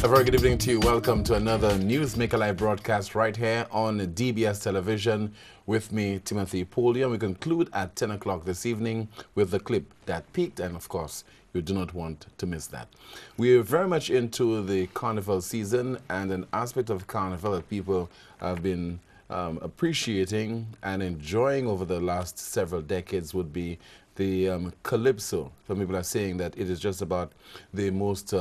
A very good evening to you. Welcome to another Newsmaker Live broadcast right here on DBS Television. With me, Timothy Polian. We conclude at 10 o'clock this evening with the clip that peaked, and of course, you do not want to miss that. We're very much into the carnival season, and an aspect of carnival that people have been appreciating and enjoying over the last several decades would be the calypso. Some people are saying that it is just about the most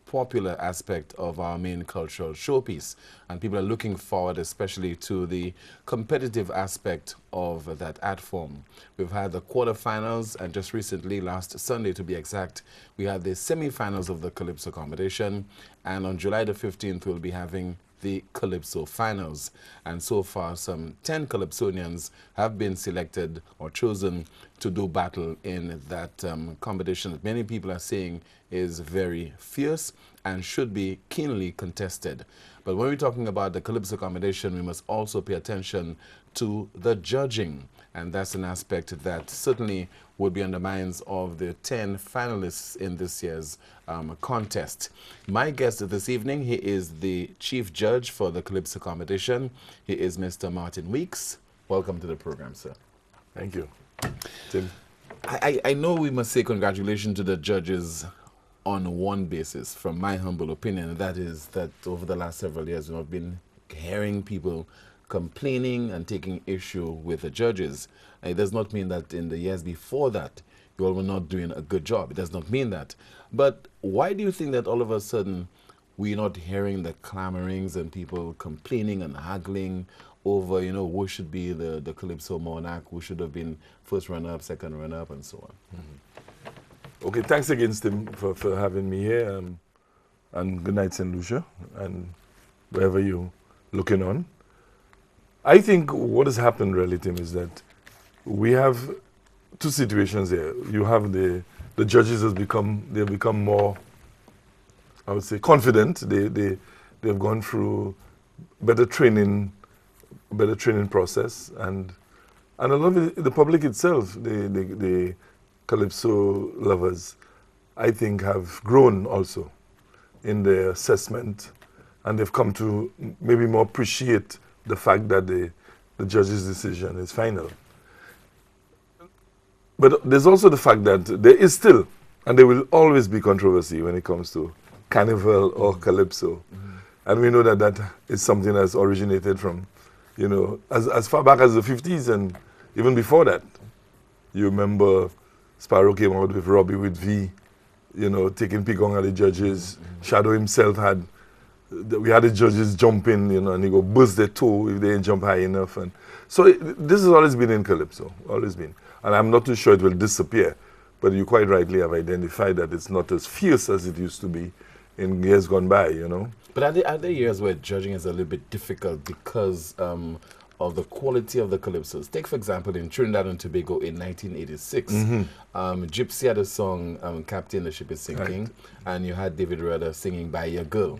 popular aspect of our main cultural showpiece, and people are looking forward especially to the competitive aspect of that art form. We've had the quarterfinals, and just recently, last Sunday to be exact, we had the semi-finals of the calypso competition, and on July the 15th we'll be having the Calypso finals. And so far, some 10 Calypsonians have been selected or chosen to do battle in that competition that many people are saying is very fierce and should be keenly contested. But when we're talking about the Calypso competition, we must also pay attention to the judging. And that's an aspect that certainly would be on the minds of the 10 finalists in this year's contest. My guest this evening, he is the chief judge for the Calypso competition. He is Mr. Martin Weeks. Welcome to the program, sir. Thank you, Tim. I know we must say congratulations to the judges on one basis, from my humble opinion, and that is that over the last several years we've been hearing people complaining and taking issue with the judges. It does not mean that in the years before that you all were not doing a good job. It does not mean that. But why do you think that all of a sudden we're not hearing the clamorings and people complaining and haggling over, you know, who should be the Calypso monarch, who should have been first runner-up, second runner-up, and so on? Okay, thanks again, Tim, for having me here. And good night, St. Lucia, and wherever you're looking on. I think what has happened really, Tim, is that we have two situations here. You have the judges they've become more, I would say, confident. They've gone through better training process, and a lot of the public itself, the Calypso lovers, I think, have grown also in their assessment, and they've come to maybe more appreciate the fact that the judge's decision is final. But there's also the fact that there is still, and there will always be, controversy when it comes to carnival or calypso. And we know that that is something that's originated from, you know, as far back as the 50s and even before that. You remember Sparrow came out with Robbie with V, you know, taking pick on the judges. Shadow himself we had the judges jumping, you know, and he go buzz their toe if they didn't jump high enough. And so this has always been in Calypso, always been. And I'm not too sure it will disappear, but you quite rightly have identified that it's not as fierce as it used to be in years gone by, you know. But are there years where judging is a little bit difficult because of the quality of the calypsos? Take, for example, in Trinidad and Tobago in 1986, Gypsy had a song, Captain, the Ship is Sinking, right, and you had David Rudder singing By Your Girl.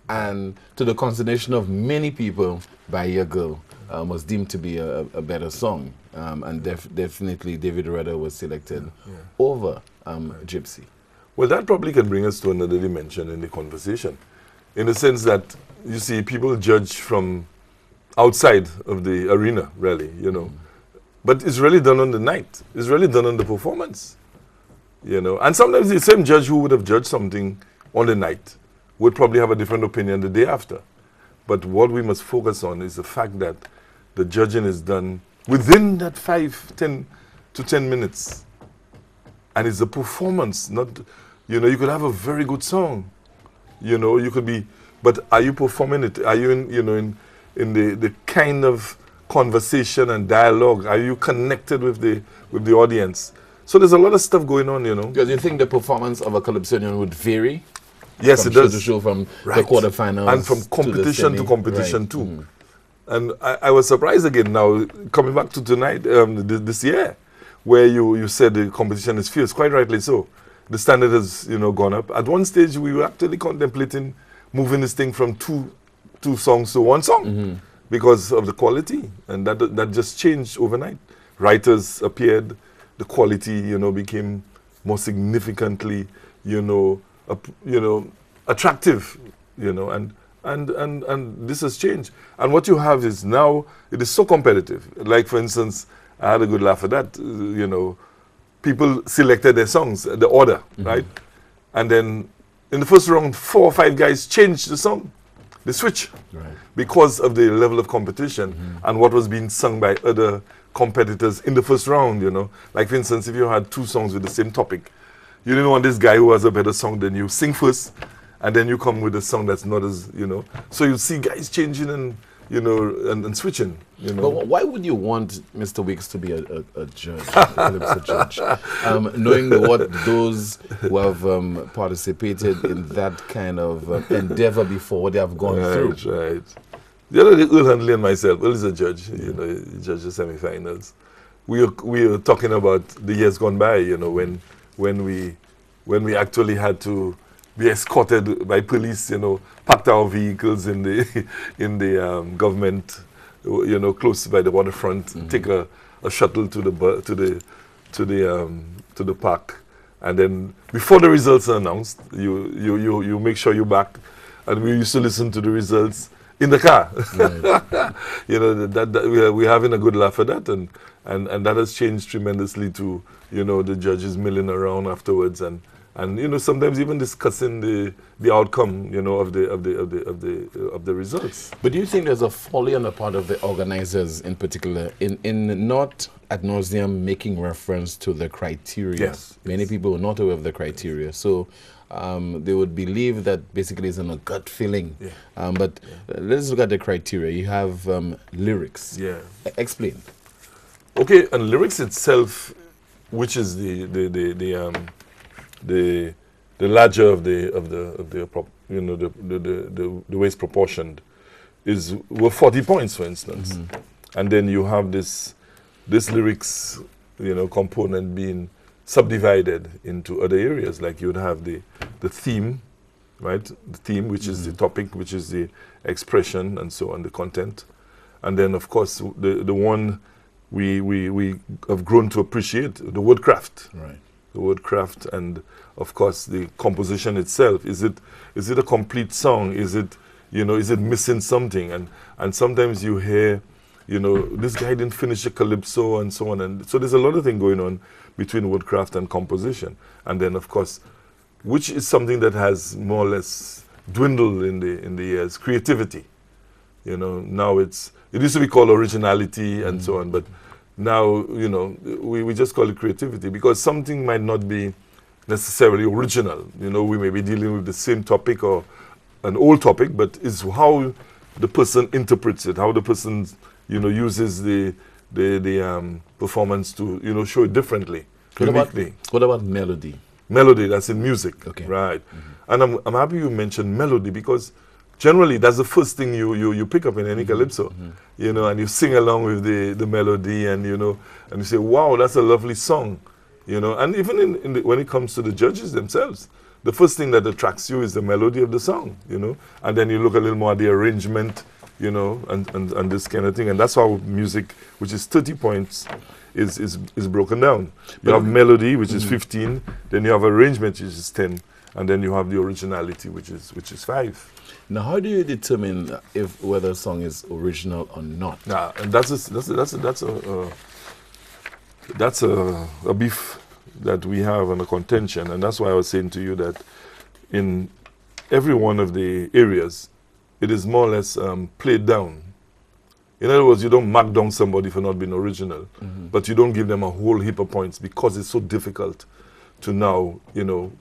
And to the consternation of many people, By Your Girl was deemed to be a better song. And definitely David Rudder was selected over Gypsy. Well, that probably can bring us to another dimension in the conversation, in the sense that, you see, people judge from outside of the arena, really, you know. But it's really done on the night. It's really done on the performance, you know. And sometimes the same judge who would have judged something on the night would probably have a different opinion the day after. But what we must focus on is the fact that the judging is done within that 10 to 10 minutes. And it's a performance, not, you know, you could have a very good song, you know, you could be, but are you performing it? Are you in, you know, in the kind of conversation and dialogue? Are you connected with the audience? So there's a lot of stuff going on, you know. Because you think the performance of a Calypsonian would vary? Yes, it does. Show to show, from the quarterfinals and from competition to competition too. And I was surprised again now, coming back to tonight, this year, where you said the competition is fierce, quite rightly so. The standard has, you know, gone up. At one stage, we were actually contemplating moving this thing from two songs to one song because of the quality, and that just changed overnight. Writers appeared, the quality, you know, became more significantly, attractive you know, and this has changed. And what you have is now, it is so competitive. Like, for instance, I had a good laugh at that, you know, people selected their songs, the order, right? And then in the first round, 4 or 5 guys changed the song. They switch because of the level of competition and what was being sung by other competitors in the first round, you know. Like, for instance, if you had 2 songs with the same topic, you didn't want this guy who has a better song than you sing first, and then you come with a song that's not as, you know. So you see guys changing and, you know, and switching, you know. But why would you want Mr. Weeks to be a judge, a calypso judge, knowing what those who have participated in that kind of endeavor before, what they have gone through? Right. The other day, Earl Handley and myself, Earl is a judge, you know, he judged the semi-finals. We were talking about the years gone by, you know, when we actually had to be escorted by police, you know, parked our vehicles in the government, you know, close by the waterfront, take a shuttle to the park, and then before the results are announced, you make sure you're back, and we used to listen to the results in the car. Right. You know, that we're having a good laugh at that, and that has changed tremendously to, you know, the judges milling around afterwards, and you know, sometimes even discussing the outcome, you know, of the results. But do you think there's a folly on the part of the organizers in particular in not ad nauseum making reference to the criteria? Yes. Many people are not aware of the criteria, so they would believe that basically it's in a gut feeling. Yeah. But let's look at the criteria. You have lyrics. Yeah. Explain. Okay, and lyrics itself, which is the larger of the you know, the way it's proportioned, were 40 points, for instance, and then you have this lyrics, you know, component being subdivided into other areas. Like you would have the theme, right? The theme, which is the topic, which is the expression, and so on, the content, and then of course the one we have grown to appreciate, the wordcraft. Right. The wordcraft, and of course the composition itself. Is it a complete song? Is it, you know, is it missing something? And sometimes you hear, you know, this guy didn't finish a calypso, and so on. And so there's a lot of thing going on between wordcraft and composition. And then of course, which is something that has more or less dwindled in the years, creativity. You know, now it used to be called originality and so on, but now, you know, we just call it creativity, because something might not be necessarily original. You know, we may be dealing with the same topic or an old topic, but it's how the person interprets it, how the person, you know, uses the performance to, you know, show it differently, uniquely. What about melody? Melody, that's in music, okay. Right? And I'm happy you mentioned melody, because generally that's the first thing you pick up in any calypso, you know, and you sing along with the melody, and you know, and you say, wow, that's a lovely song, you know. And even when it comes to the judges themselves, the first thing that attracts you is the melody of the song, you know, and then you look a little more at the arrangement, you know, and this kind of thing. And that's how music, which is 30 points, is broken down. You have melody, which is 15, then you have arrangement, which is 10, and then you have the originality, which is 5. Now, how do you determine whether a song is original or not? Nah, and that's a beef that we have and a contention, and that's why I was saying to you that in every one of the areas, it is more or less played down. In other words, you don't mark down somebody for not being original, but you don't give them a whole heap of points, because it's so difficult to now, you know,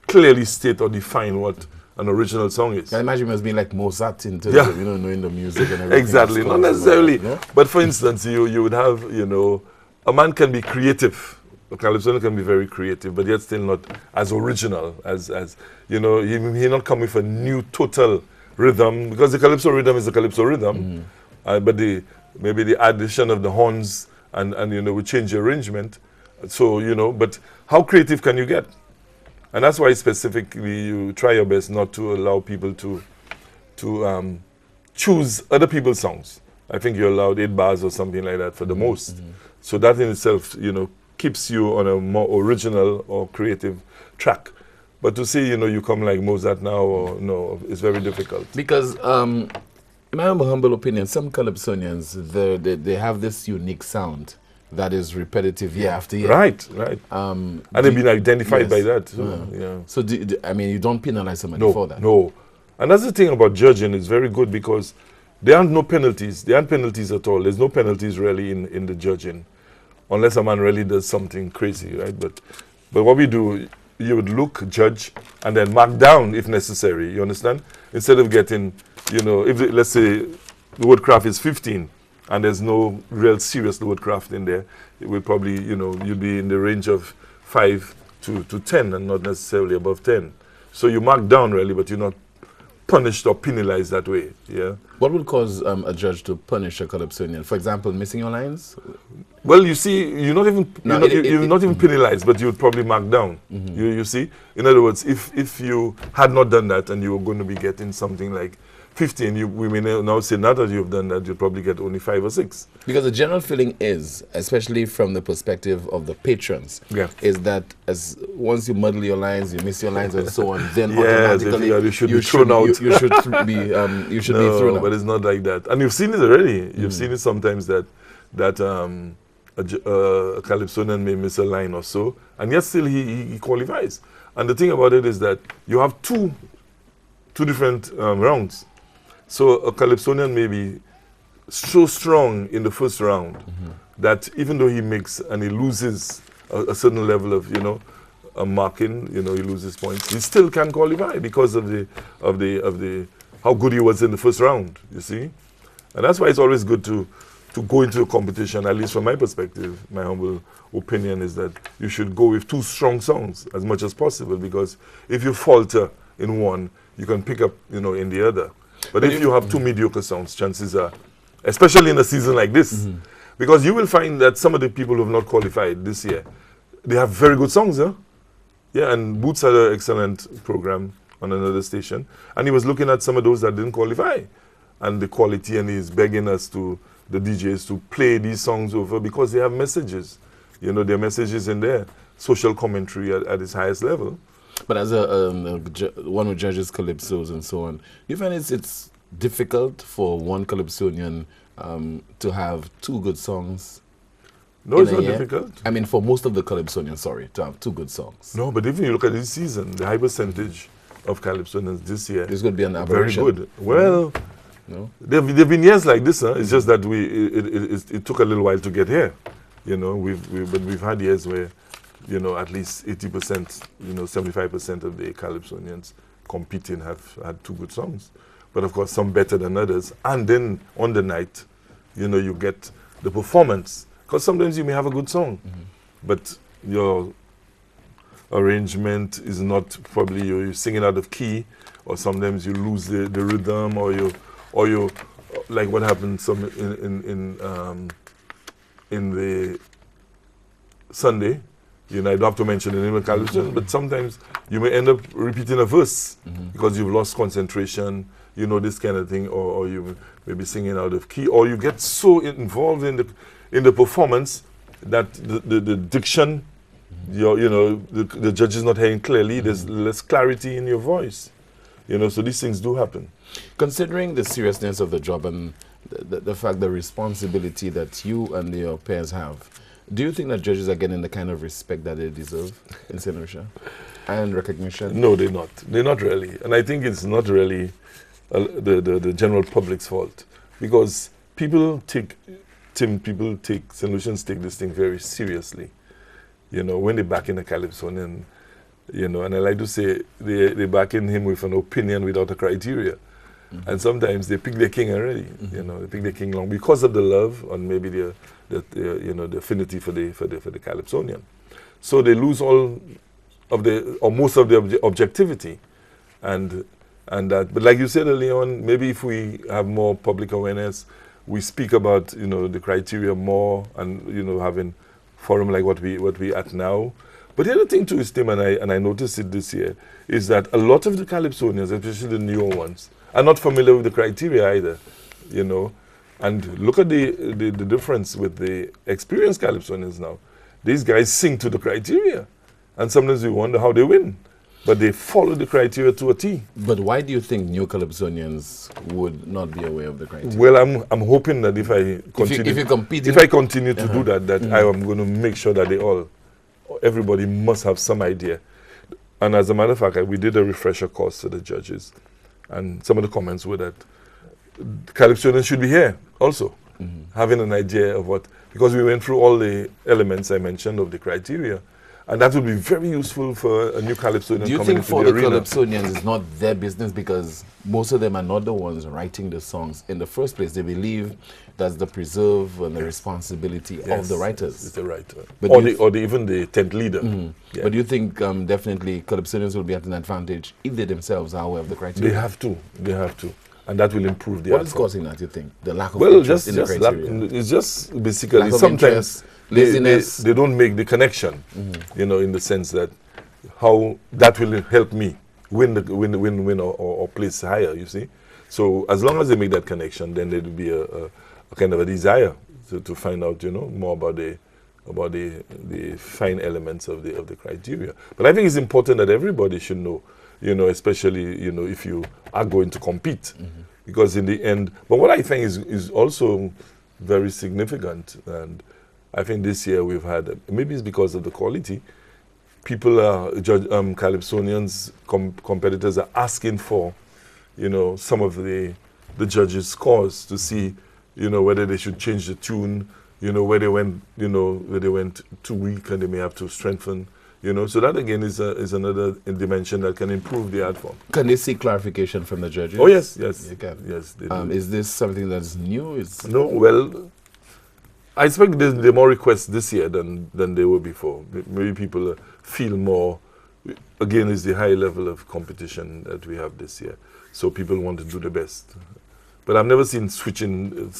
clearly state or define what an original song is. I imagine it must be like Mozart in terms of, you know, knowing the music and everything. Exactly, not necessarily. No? But for instance, you would have, you know, a man can be creative. A calypso can be very creative, but yet still not as original as you know, he not come with a new total rhythm, because the calypso rhythm is the calypso rhythm. But maybe the addition of the horns and you know, we change the arrangement. So, you know, but how creative can you get? And that's why specifically you try your best not to allow people to choose other people's songs. I think you're allowed 8 bars or something like that for the most. So that in itself, you know, keeps you on a more original or creative track. But to say, you come like Mozart now, or no, it's very difficult. Because, in my humble opinion, some Calypsonians, they have this unique sound that is repetitive year after year. Right. And they've been identified by that. So, yeah. So, I mean, you don't penalize somebody for that? No. And that's the thing about judging. It's very good because there aren't no penalties. There aren't penalties at all. There's no penalties really in the judging, unless a man really does something crazy, right? But what we do, you would look, judge, and then mark down if necessary. You understand? Instead of getting, if let's say the woodcraft is 15 and there's no real serious woodcraft in there, it will probably, you'd be in the range of 5 to 10 and not necessarily above 10. So you mark down really, but you're not punished or penalized that way. Yeah. What would cause a judge to punish a Calypsonian? For example, missing your lines? Well, you see, you're not even penalized, but you would probably mark down. You see, in other words, if you had not done that and you were going to be getting something like 15, we may now say now that you've done that, you'll probably get only 5 or 6. Because the general feeling is, especially from the perspective of the patrons, is that once you muddle your lines, you miss your lines and so on, then automatically you should be thrown out. You should be thrown out. But it's not like that. And you've seen it already. You've seen it sometimes that a Calypsonian may miss a line or so, and yet still he qualifies. And the thing about it is that you have two different rounds. So a Calypsonian may be so strong in the first round that even though he makes and he loses a certain level of, a marking, he loses points, he still can qualify because of the how good he was in the first round, you see. And that's why it's always good to go into a competition, at least from my perspective. My humble opinion is that you should go with 2 strong songs as much as possible, because if you falter in one, you can pick up, in the other. But if you have 2 mediocre songs, chances are, especially in a season like this, because you will find that some of the people who have not qualified this year, they have very good songs, huh? Yeah, and Boots had an excellent program on another station, and he was looking at some of those that didn't qualify, and the quality, and he's begging us the DJs to play these songs over because they have messages. There are messages in there, social commentary at its highest level. But as one who judges calypsos and so on, do you find it's difficult for one Calypsonian to have 2 good songs? No, it's not difficult. I mean, for most of the Calypsonians, to have 2 good songs. No, but if you look at this season, the high percentage of Calypsonians this year, this could be an aberration. Very good. Well, no? There've been years like this. Huh? It's just that it took a little while to get here. But we've had years where, at least 80%, 75% of the Calypsonians competing have had 2 good songs. But of course, some better than others. And then on the night, you get the performance. Because sometimes you may have a good song, but your arrangement is not, probably you're singing out of key, or sometimes you lose the rhythm, or you like what happened in the Sunday. I don't have to mention the name of Calypso, but sometimes you may end up repeating a verse because you've lost concentration, this kind of thing, or you may be singing out of key, or you get so involved in the performance that the diction, the judge is not hearing clearly. There's less clarity in your voice, so these things do happen. Considering the seriousness of the job and the fact, the responsibility that you and your peers have, do you think that judges are getting the kind of respect that they deserve in St. Lucia and recognition? No, they're not. They're not really. And I think it's not really the general public's fault, because people take St. Lucians take this thing very seriously. When they back in a Calypsonian, and I like to say they back in him with an opinion without a criteria. And sometimes they pick their king already. They pick their king long because of the love and maybe the affinity for the Calypsonian. So they lose all of most of the objectivity, and that. But like you said earlier on, maybe if we have more public awareness, we speak about the criteria more, and having forum like what we at now. But the other thing too is, Tim, and I noticed it this year, is that a lot of the Calypsonians, especially the newer ones, are not familiar with the criteria either, And look at the difference with the experienced Calypsonians now. These guys sing to the criteria, and sometimes we wonder how they win. but they follow the criteria to a T. But why do you think new Calypsonians would not be aware of the criteria? Well, I'm hoping that if I continue, if I continue to do that, I am going to make sure that everybody must have some idea. And as a matter of fact, we did a refresher course to the judges, and some of the comments were that Calypsonians should be here also, having an idea of what, because we went through all the elements I mentioned of the criteria, and that would be very useful for a new Calypsonian. Do you think for the Calypsonians it's not their business, because most of them are not the ones writing the songs in the first place? They believe that's the preserve and the responsibility of the writers. It's the writer. But even the tent leader. Yeah. But do you think definitely Calypsonians will be at an advantage if they themselves are aware of the criteria? They have to. They have to. And that will improve the What is causing that, you think? The lack of interest in the criteria? It's just basically sometimes interest, laziness. They don't make the connection, in the sense that how that will help me win or place higher, you see. So as long as they make that connection, then there will be a kind of a desire to find out, more about the fine elements of the criteria. But I think it's important that everybody should know, especially, if you are going to compete. Because in the end, but what I think is also very significant, and I think this year we've had, maybe it's because of the quality, people are, Calypsonians, competitors are asking for, some of the judges' scores to see, whether they should change the tune, where they went too weak and they may have to strengthen. So that again is another dimension that can improve the art form. Can they seek clarification from the judges? Oh yes, They can. Yes, they do. Is this something that's new? No, well, I expect there are more requests this year than there were before. Maybe people feel more. Again, it's the high level of competition that we have this year, so people want to do the best. But I've never seen switching,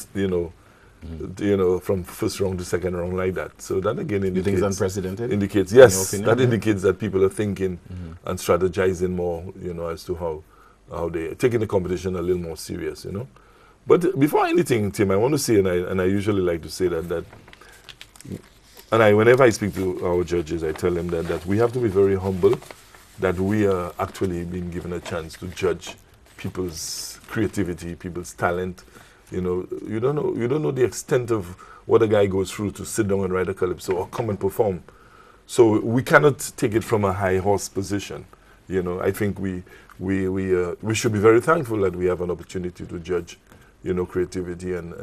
from first round to second round like that. So that again indicates. You think it's unprecedented? Indicates, yes, that indicates that people are thinking and strategizing more, as to how they are taking the competition a little more serious, But before anything, Tim, I want to say, and I usually like to say that whenever I speak to our judges, I tell them that we have to be very humble, that we are actually being given a chance to judge people's creativity, people's talent. You don't know the extent of what a guy goes through to sit down and write a calypso or come and perform. So we cannot take it from a high horse position. I think we should be very thankful that we have an opportunity to judge, creativity and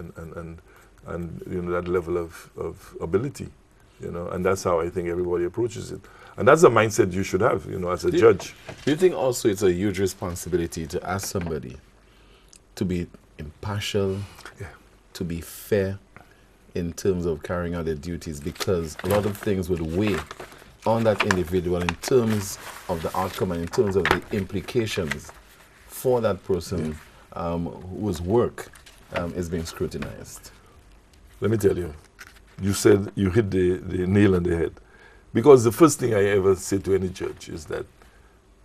that level of ability, and that's how I think everybody approaches it. And that's a mindset you should have, as a judge. Do you think also it's a huge responsibility to ask somebody to be impartial, to be fair in terms of carrying out their duties, because a lot of things would weigh on that individual in terms of the outcome and in terms of the implications for that person whose work is being scrutinized? Let me tell you, you said you hit the nail on the head. Because the first thing I ever say to any judge is that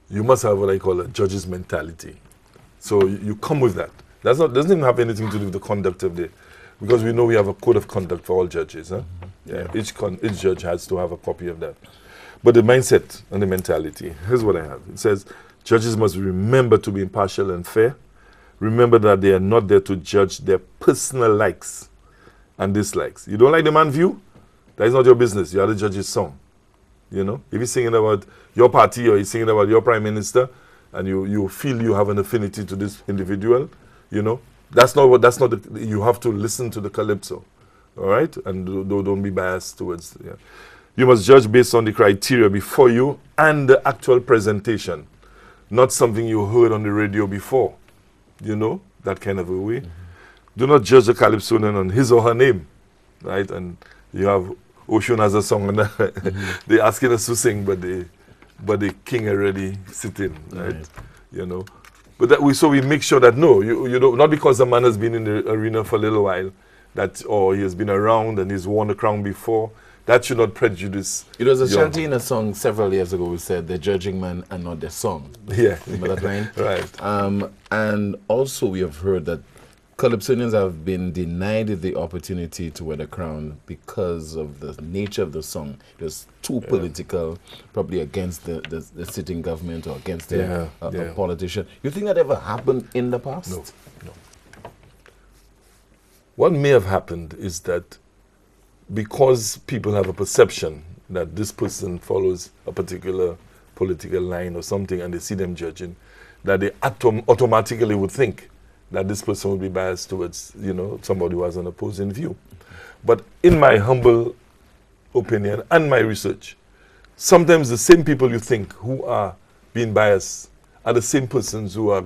you must have what I call a judge's mentality. So you come with that. Doesn't even have anything to do with the conduct of because we know we have a code of conduct for all judges. Huh? Each judge has to have a copy of that. But the mindset and the mentality, here's what I have. It says, judges must remember to be impartial and fair. Remember that they are not there to judge their personal likes and dislikes. You don't like the man's view? That is not your business. You are the judge's song. If he's singing about your party or he's singing about your prime minister, and you feel you have an affinity to this individual, you have to listen to the calypso, all right? And don't be biased towards, You must judge based on the criteria before you and the actual presentation, not something you heard on the radio before, that kind of a way. Do not judge the calypsonian on his or her name, right? And you have Ocean has a song, and they're asking us to sing, but the king already sitting, right? But so we make sure that not because the man has been in the arena for a little while, or he has been around and he's worn the crown before, that should not prejudice. It was a shanty in a song several years ago. We said the judging man and not the song. Yeah, remember that line? Right. And also we have heard that Calypsonians have been denied the opportunity to wear the crown because of the nature of the song. It was too political, probably against the sitting government or against a politician. You think that ever happened in the past? No. What may have happened is that because people have a perception that this person follows a particular political line or something and they see them judging, that they automatically would think that this person would be biased towards, somebody who has an opposing view. But in my humble opinion and my research, sometimes the same people you think who are being biased are the same persons who are,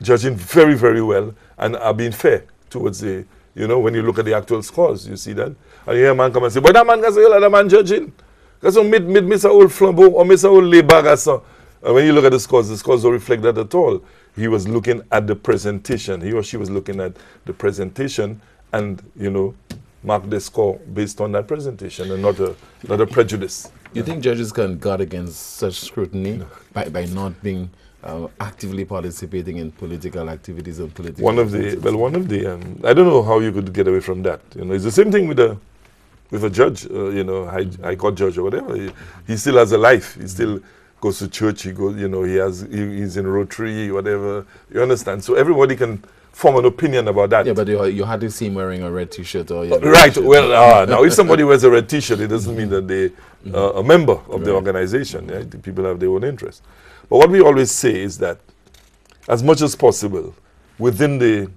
judging very, very well and are being fair towards the, when you look at the actual scores, you see that. And you hear a man come and say, but that man can say, that man judging. Because Mr. Old Flambeau or Mr. Old Lebar, and when you look at the scores don't reflect that at all. He was looking at the presentation. He or she was looking at the presentation and, mark the score based on that presentation and not a prejudice. You think judges can guard against such scrutiny by not being actively participating in political activities and political One of the I don't know how you could get away from that. It's the same thing with a judge, high court judge or whatever. He still has a life. He still goes to church. He goes, he's in Rotary, whatever. You understand? So everybody can form an opinion about that. Yeah, but you hardly see him wearing a red T-shirt or right. Well, now if somebody wears a red T-shirt, it doesn't mean that they a member of the organization. Yeah? The people have their own interest. But what we always say is that, as much as possible, within the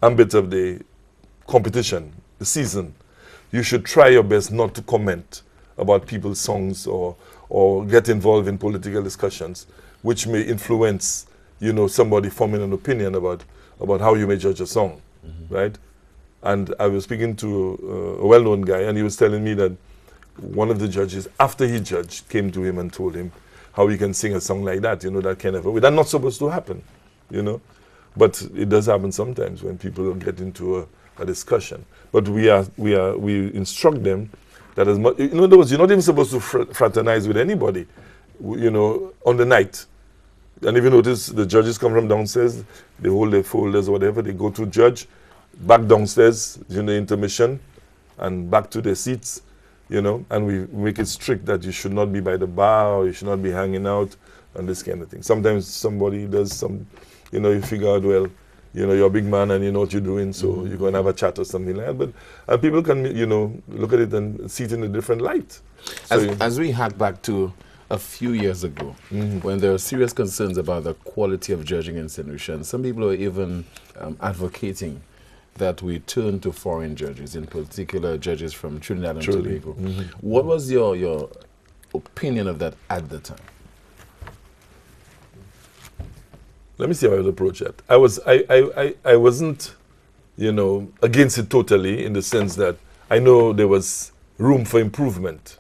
ambit of the competition, the season, you should try your best not to comment about people's songs or get involved in political discussions, which may influence, somebody forming an opinion about how you may judge a song, right? And I was speaking to a well-known guy, and he was telling me that one of the judges, after he judged, came to him and told him how he can sing a song like that, that kind of way. That's not supposed to happen, But it does happen sometimes when people get into a discussion. But we instruct them that as much, in other words, you're not even supposed to fraternize with anybody, on the night. And if you notice, the judges come from downstairs, they hold their folders or whatever, they go to judge, back downstairs, intermission, and back to their seats, and we make it strict that you should not be by the bar or you should not be hanging out and this kind of thing. Sometimes somebody does some, you figure out, well, you're a big man and you know what you're doing, so you're going to have a chat or something like that. And people can, look at it and see it in a different light. So as we hack back to a few years ago, when there were serious concerns about the quality of judging in St. Lucia, some people were even advocating that we turn to foreign judges, in particular judges from Trinidad and Tobago. What was your opinion of that at the time? Let me see how I would approach that. I wasn't, against it totally, in the sense that I know there was room for improvement,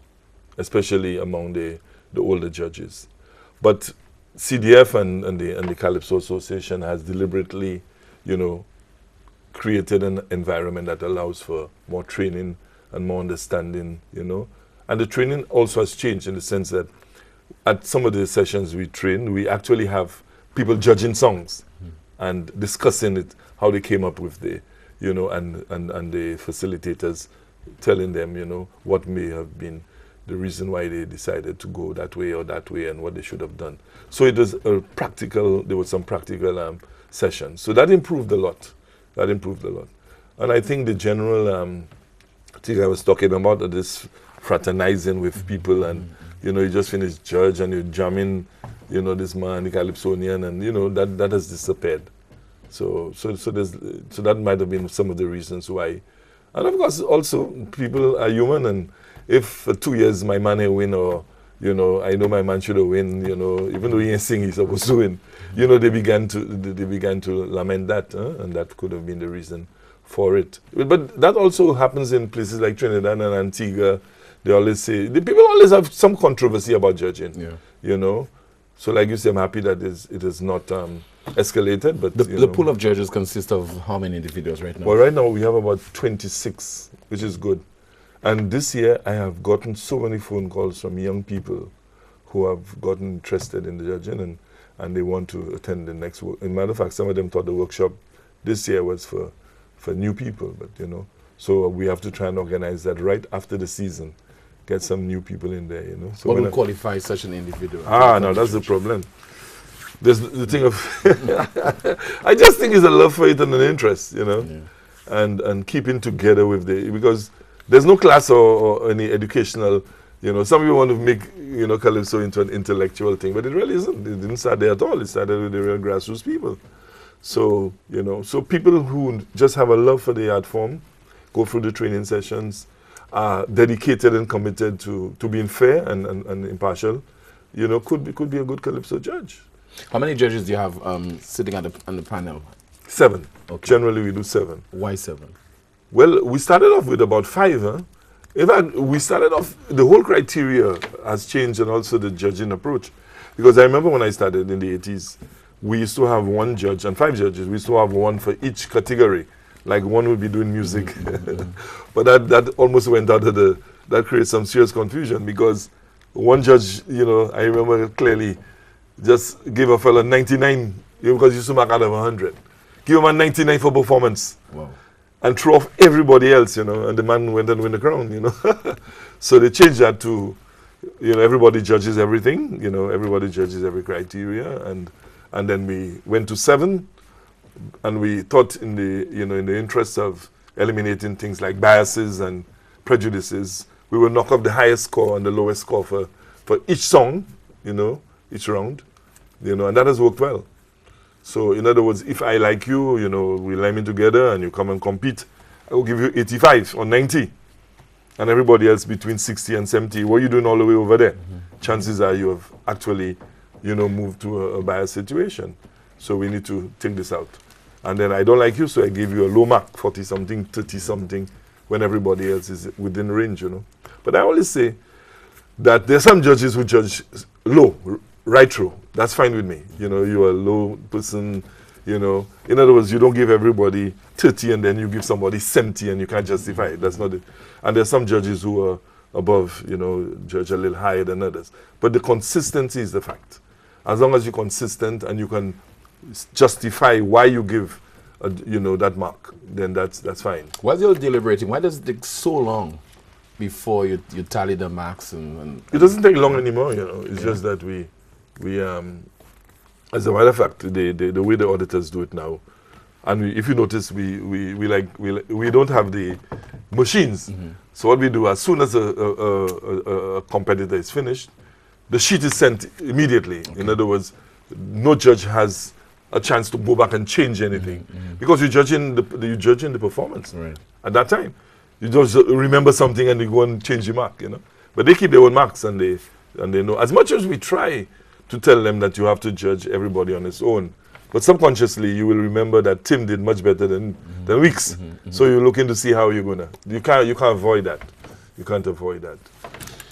especially among the older judges. But CDF and the Calypso Association has deliberately, created an environment that allows for more training and more understanding, And the training also has changed in the sense that at some of the sessions we train, we actually have people judging songs and discussing it, how they came up with the, and the facilitators telling them, what may have been the reason why they decided to go that way or that way and what they should have done. So it was there was some practical sessions. So that improved a lot. And I think the general, I was talking about this fraternizing with people and, you just finished judge and you're jamming, this man, the Calypsonian, and, that has disappeared. So that might have been some of the reasons why. And of course, also, people are human, and if for 2 years my man ain't win, or, I know my man should have win, even though he ain't sing, he's supposed to win, they began to lament that, and that could have been the reason for it. But that also happens in places like Trinidad and Antigua. They always say, the people always have some controversy about judging, So like you say, I'm happy that it is not escalated. But the pool of judges consists of how many individuals right now? Well, right now we have about 26, which is good. And this year I have gotten so many phone calls from young people who have gotten interested in the judging. and they want to attend the next work. In matter of fact, some of them thought the workshop this year was for new people, but you know, so we have to try and organize that right after the season, get some new people in there, you know. So what would qualify such an individual? No, that's the problem. There's the thing of, I just think it's a love for it and an interest, you know, and keeping together with because there's no class or any educational, you know, some people want to make, you know, Calypso into an intellectual thing, but it really isn't. It didn't start there at all. It started with the real grassroots people. So, you know, so people who just have a love for the art form, go through the training sessions, are dedicated and committed to being fair and impartial, you know, could be a good Calypso judge. How many judges do you have sitting on the panel? 7. Okay. Generally, we do 7. Why 7? Well, we started off with about 5. Huh? In fact, we started off, the whole criteria has changed and also the judging approach. Because I remember when I started in the 80s, we used to have 1 judge and 5 judges. We used to have 1 for each category. Like 1 would be doing music. But that almost went out of that created some serious confusion because 1 judge, you know, I remember clearly, just give a fellow 99 because he used to mark out of 100. Give him a 99 for performance. Wow. And throw off everybody else, you know, and the man went and win the crown, you know. So they changed that to, you know, everybody judges everything, you know, everybody judges every criteria, and then we went to 7, and we thought in the, you know, in the interest of eliminating things like biases and prejudices, we will knock off the highest score and the lowest score for each song, you know, each round, you know, and that has worked well. So in other words, if I like you, you know, we line in together and you come and compete, I will give you 85 or 90. And everybody else between 60 and 70. What are you doing all the way over there? Chances are you have actually, you know, moved to a biased situation. So we need to take this out. And then I don't like you, so I give you a low mark, 40-something, 30-something, when everybody else is within range, you know. But I always say that there are some judges who judge low, right through. That's fine with me. You know, you're a low person, you know. In other words, you don't give everybody 30 and then you give somebody 70 and you can't justify it. That's not it. And there's some judges who are above, you know, judge a little higher than others. But the consistency is the fact. As long as you're consistent and you can justify why you give, you know, that mark, then that's fine. While you're deliberating, why does it take so long before you tally the marks? And it doesn't take long anymore, you know. It's just that we as a matter of fact, the way the auditors do it now, and if you notice, we don't have the machines. So what we do, as soon as a competitor is finished, the sheet is sent immediately. In other words, no judge has a chance to go back and change anything because you're judging the performance at that time. You just remember something and you go and change your mark, you know. But they keep their own marks and they know. As much as we try to tell them that you have to judge everybody on its own, but subconsciously you will remember that Tim did much better than Weeks. So you're looking to see how you're gonna. You can't avoid that. You can't avoid that.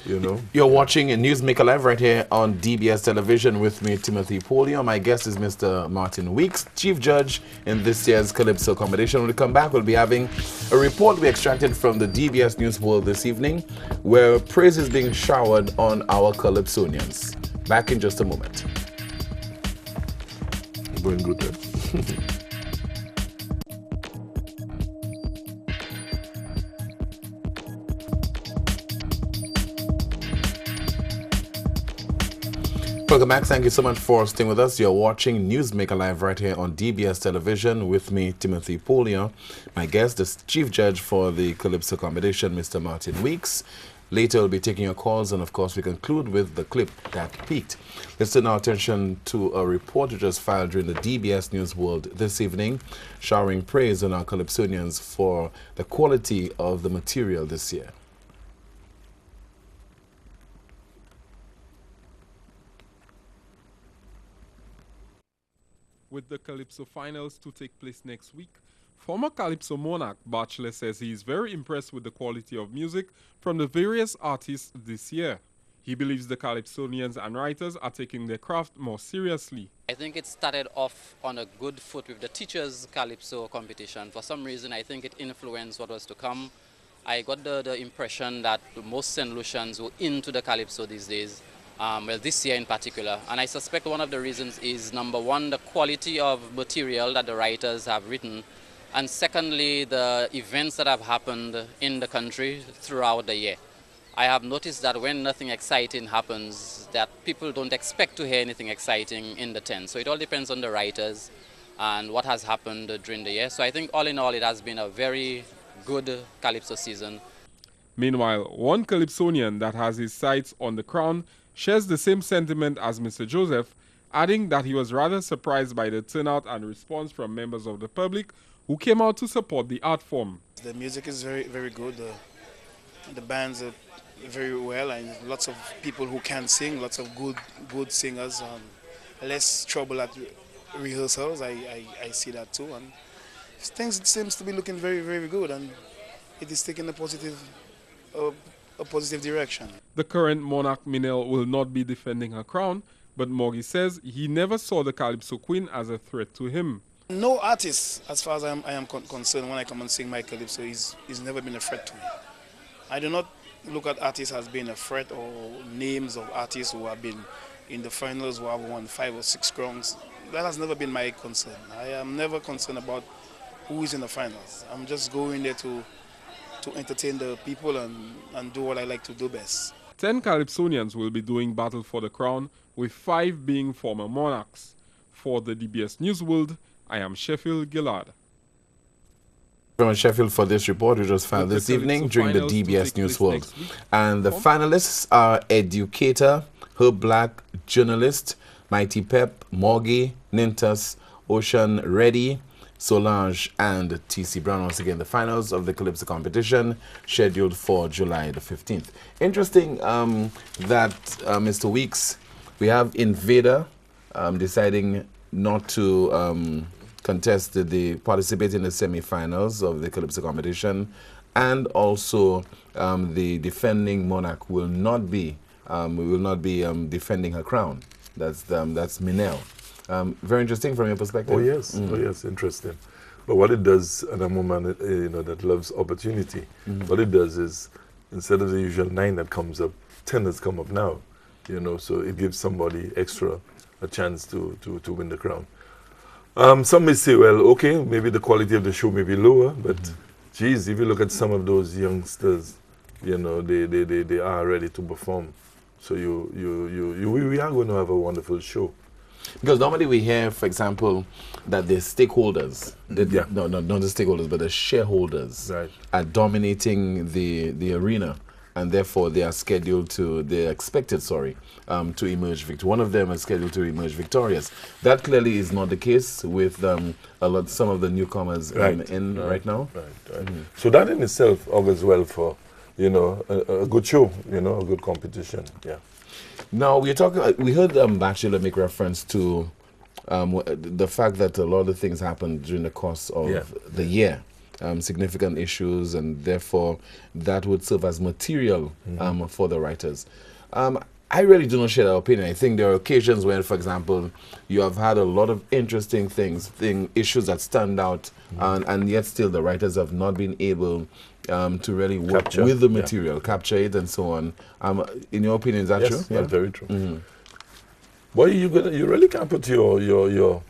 You know. You're watching Newsmaker Live right here on DBS Television with me, Timothy Polio. My guest is Mr. Martin Weeks, Chief Judge in this year's Calypso competition. When we come back, we'll be having a report we extracted from the DBS News World this evening, where praise is being showered on our Calypsonians. Back in just a moment. Going good then. Welcome back. Thank you so much for staying with us. You're watching Newsmaker Live right here on DBS Television with me, Timothy Polio. My guest is Chief Judge for the Calypso competition, Mr. Martin Weeks. Later, we'll be taking your calls, and of course, we conclude with the clip that peaked. Let's turn our attention to a report which was filed during the DBS News World this evening, showering praise on our Calypsonians for the quality of the material this year. With the Calypso finals to take place next week, former Calypso monarch Bachelor says he is very impressed with the quality of music from the various artists this year. He believes the Calypsonians and writers are taking their craft more seriously. I think it started off on a good foot with the teachers' Calypso competition. For some reason, I think it influenced what was to come. I got the impression that most St. Lucians were into the Calypso these days. well, this year in particular. And I suspect one of the reasons is, number one, the quality of material that the writers have written, and secondly, the events that have happened in the country throughout the year. I have noticed that when nothing exciting happens, that people don't expect to hear anything exciting in the tent. So it all depends on the writers and what has happened during the year. So I think all in all, it has been a very good Calypso season. Meanwhile, one Calypsonian that has his sights on the crown shares the same sentiment as Mr. Joseph, adding that he was rather surprised by the turnout and response from members of the public who came out to support the art form. The music is very, very good. The bands are very well, and lots of people who can sing, lots of good singers. Less trouble at rehearsals, I see that too. And things seems to be looking very, very good, and it is taking a positive direction. The current monarch Minel will not be defending her crown, but Morgie says he never saw the Calypso Queen as a threat to him. No artist, as far as I am concerned, when I come and sing my Calypso, he's never been a threat to me. I do not look at artists as being a threat, or names of artists who have been in the finals, who have won 5 or 6 crowns. That has never been my concern. I am never concerned about who is in the finals. I'm just going there to entertain the people and do what I like to do best. 10 Calypsonians will be doing battle for the crown, with 5 being former monarchs. For the DBS News World, I am Sheffield Gillard. From Sheffield for this report, which was found this evening during the DBS News World. And the finalists are Educator, Herb Black, Journalist, Mighty Pep, Morgie, Nintas, Ocean Reddy, Solange, and TC Brown. Once again, the finals of the Calypso competition scheduled for July the 15th. Interesting that, Mr. Weeks, we have Invader deciding not to contest participate in the semi-finals of the Calypso competition, and also the defending monarch will not be defending her crown. That's Minel. Very interesting from your perspective. Oh yes, oh yes, interesting. But what it does, and I'm a man that loves opportunity. What it does is, instead of the usual 9 that comes up, 10 has come up now. So it gives somebody extra a chance to win the crown. Some may say, well, okay, maybe the quality of the show may be lower, but geez, if you look at some of those youngsters, they are ready to perform. So we are going to have a wonderful show. Because normally we hear, for example, that the stakeholders, not the stakeholders, but the shareholders are dominating the arena, and therefore they're expected, to emerge victorious. One of them is scheduled to emerge victorious. That clearly is not the case with some of the newcomers right now. So that in itself augurs well for, a good show, a good competition. Yeah. Now we heard Bachelor make reference to the fact that a lot of things happened during the course of the year. Significant issues, and therefore that would serve as material for the writers. I really do not share that opinion. I think there are occasions when, for example, you have had a lot of interesting issues that stand out, and yet still the writers have not been able to really work with the material, capture it, and so on. In your opinion, is that true? Yes, that's very true. Well, you really can't put your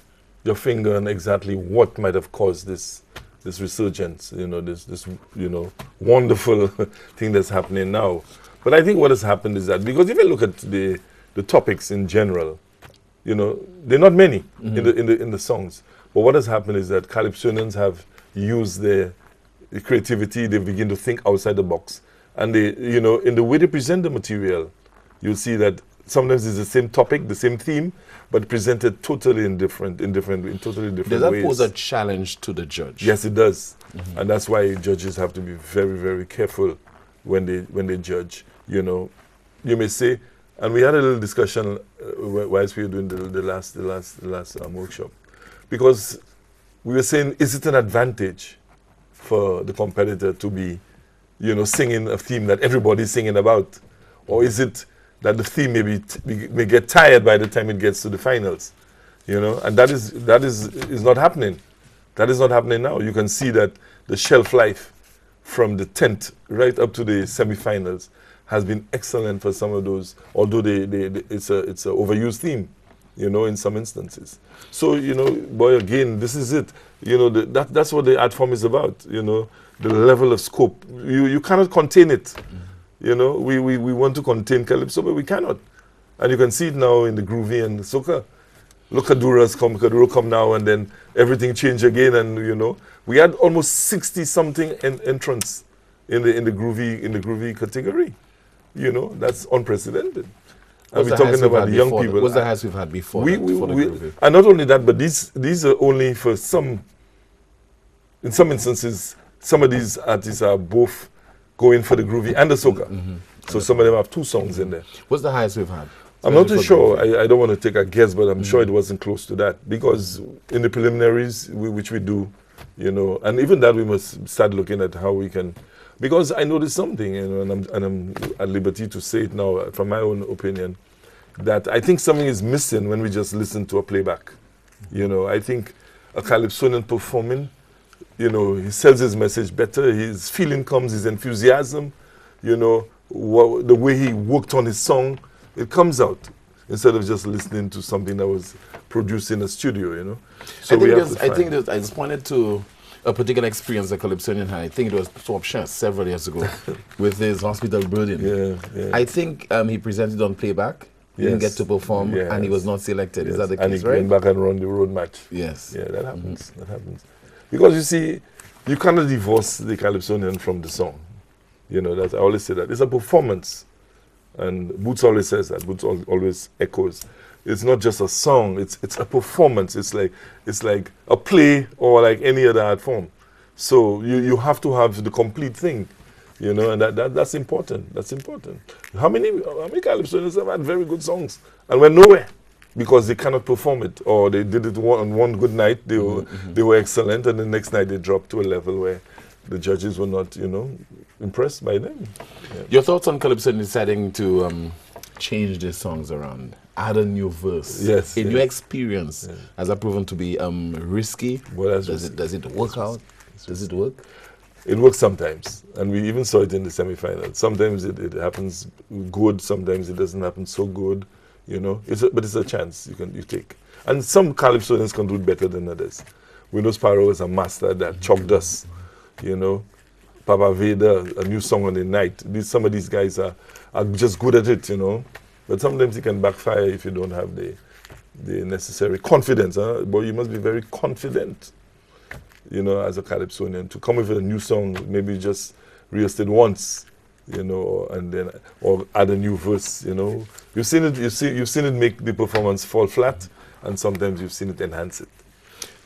finger on exactly what might have caused this resurgence, this wonderful thing that's happening now. But I think what has happened is that, because if you look at the topics in general, they're not many in the songs. But what has happened is that Calypsonians have used their creativity. They begin to think outside the box, and they, in the way they present the material, you'll see that sometimes it's the same topic, the same theme, but presented totally in totally different ways. Does that pose a challenge to the judge? Yes, it does, and that's why judges have to be very, very careful when they judge. You may say, and we had a little discussion whilst we were doing the last workshop, because we were saying, is it an advantage for the competitor to be, singing a theme that everybody's singing about, or is it that the theme may get tired by the time it gets to the finals, and that is not happening. That is not happening now. You can see that the shelf life from the 10th right up to the semi-finals has been excellent for some of those, although it's a overused theme, you know, in some instances. So, you know, boy, again, this is it. You know, that's what the art form is about, you know, the level of scope. You cannot contain it. You know, we want to contain calypso, but we cannot. And you can see it now in the groovy and the soca. Look at Kaduro come now, and then everything changed again. And you know, we had almost 60-something entrants in the groovy category. You know, that's unprecedented. And we're talking about the young people. What's the highest we've had before? And not only that, but these are only for some. In some instances, some of these artists are both going for the groovy and the soca. So some of them have 2 songs in there. What's the highest we've had? I'm not too sure. I don't want to take a guess, but I'm sure it wasn't close to that. Because in the preliminaries, which we do, you know, and even that we must start looking at how we can. Because I noticed something, you know, and I'm at liberty to say it now from my own opinion, that I think something is missing when we just listen to a playback. You know, I think a calypsonian performing, you know, he sells his message better, his feeling comes, his enthusiasm, you know, the way he worked on his song, it comes out instead of just listening to something that was produced in a studio, you know. So I think I just pointed to a particular experience that Calypsonian had. I think it was Swap Chance several years ago with his Hospital Burden. Yeah. I think he presented on playback. Didn't get to perform, and he was not selected. Is that the case, and he right? came back and run the road match. Yes. Yeah, that happens. That happens. Because you see, you cannot divorce the Calypsonian from the song. You know, I always say that. It's a performance. And Boots always says that. Boots always echoes. It's not just a song, it's a performance. It's like a play or like any other art form. So you have to have the complete thing. You know, and that's important. That's important. How many Calypsonians have had very good songs and went nowhere because they cannot perform it, or they did it on one good night, they were excellent, and the next night they dropped to a level where the judges were not, you know, impressed by them. Yeah. Your thoughts on Calypso deciding to change their songs around, add a new verse? Yes. In your experience, has that proven to be risky? Well, does it work out? Does it work? It works sometimes, and we even saw it in the semi-finals. Sometimes it happens good, sometimes it doesn't happen so good, you know. But it's a chance you take. And some Calypsonians can do it better than others. Windows Sparrow is a master that chalked us, you know. Papa Vader, a new song on the night. Some of these guys are just good at it, you know. But sometimes it can backfire if you don't have the necessary confidence. But you must be very confident, you know, as a Calypsonian, to come up with a new song, maybe just rehearsed it once, you know, or add a new verse, you know. You've seen it make the performance fall flat, and sometimes you've seen it enhance it.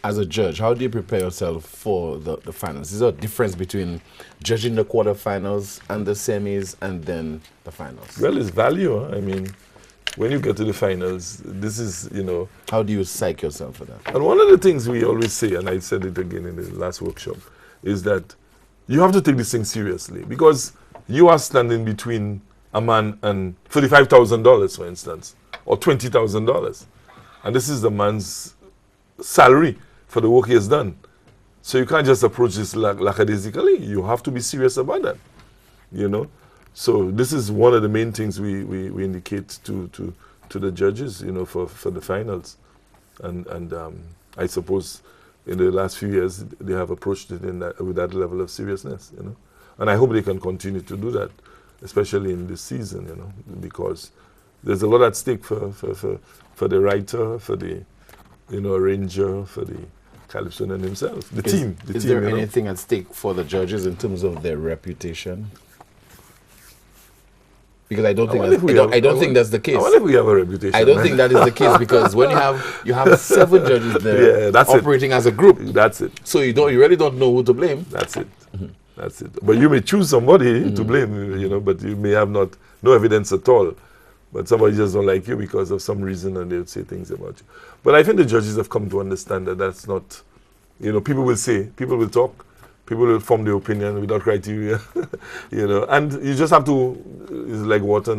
As a judge, how do you prepare yourself for the finals? Is there a difference between judging the quarterfinals and the semis and then the finals? Well, it's value. Huh? I mean, when you get to the finals, this is, you know. How do you psych yourself for that? And one of the things we always say, and I said it again in the last workshop, is that you have to take this thing seriously, because you are standing between a man and $35,000, for instance, or $20,000. And this is the man's salary for the work he has done. So you can't just approach this lackadaisically. You have to be serious about that, you know. So this is one of the main things we indicate to the judges, you know, for the finals. And I suppose in the last few years they have approached it with that level of seriousness, you know. And I hope they can continue to do that, especially in this season, you know, because there's a lot at stake for the writer, for the, you know, arranger, for the Calypsonian himself, the team. Is there anything at stake for the judges in terms of their reputation? Because I don't think that's the case. I wonder if we have a reputation. I don't think that is the case, because when you have 7 judges there operating as a group. That's it. So you really don't know who to blame. That's it. That's it. But you may choose somebody to blame, you know, but you may have no evidence at all. But somebody just don't like you because of some reason, and they'll say things about you. But I think the judges have come to understand that that's not, you know, people will say, people will talk, people will form their opinion without criteria, you know, and you just have to, it's like water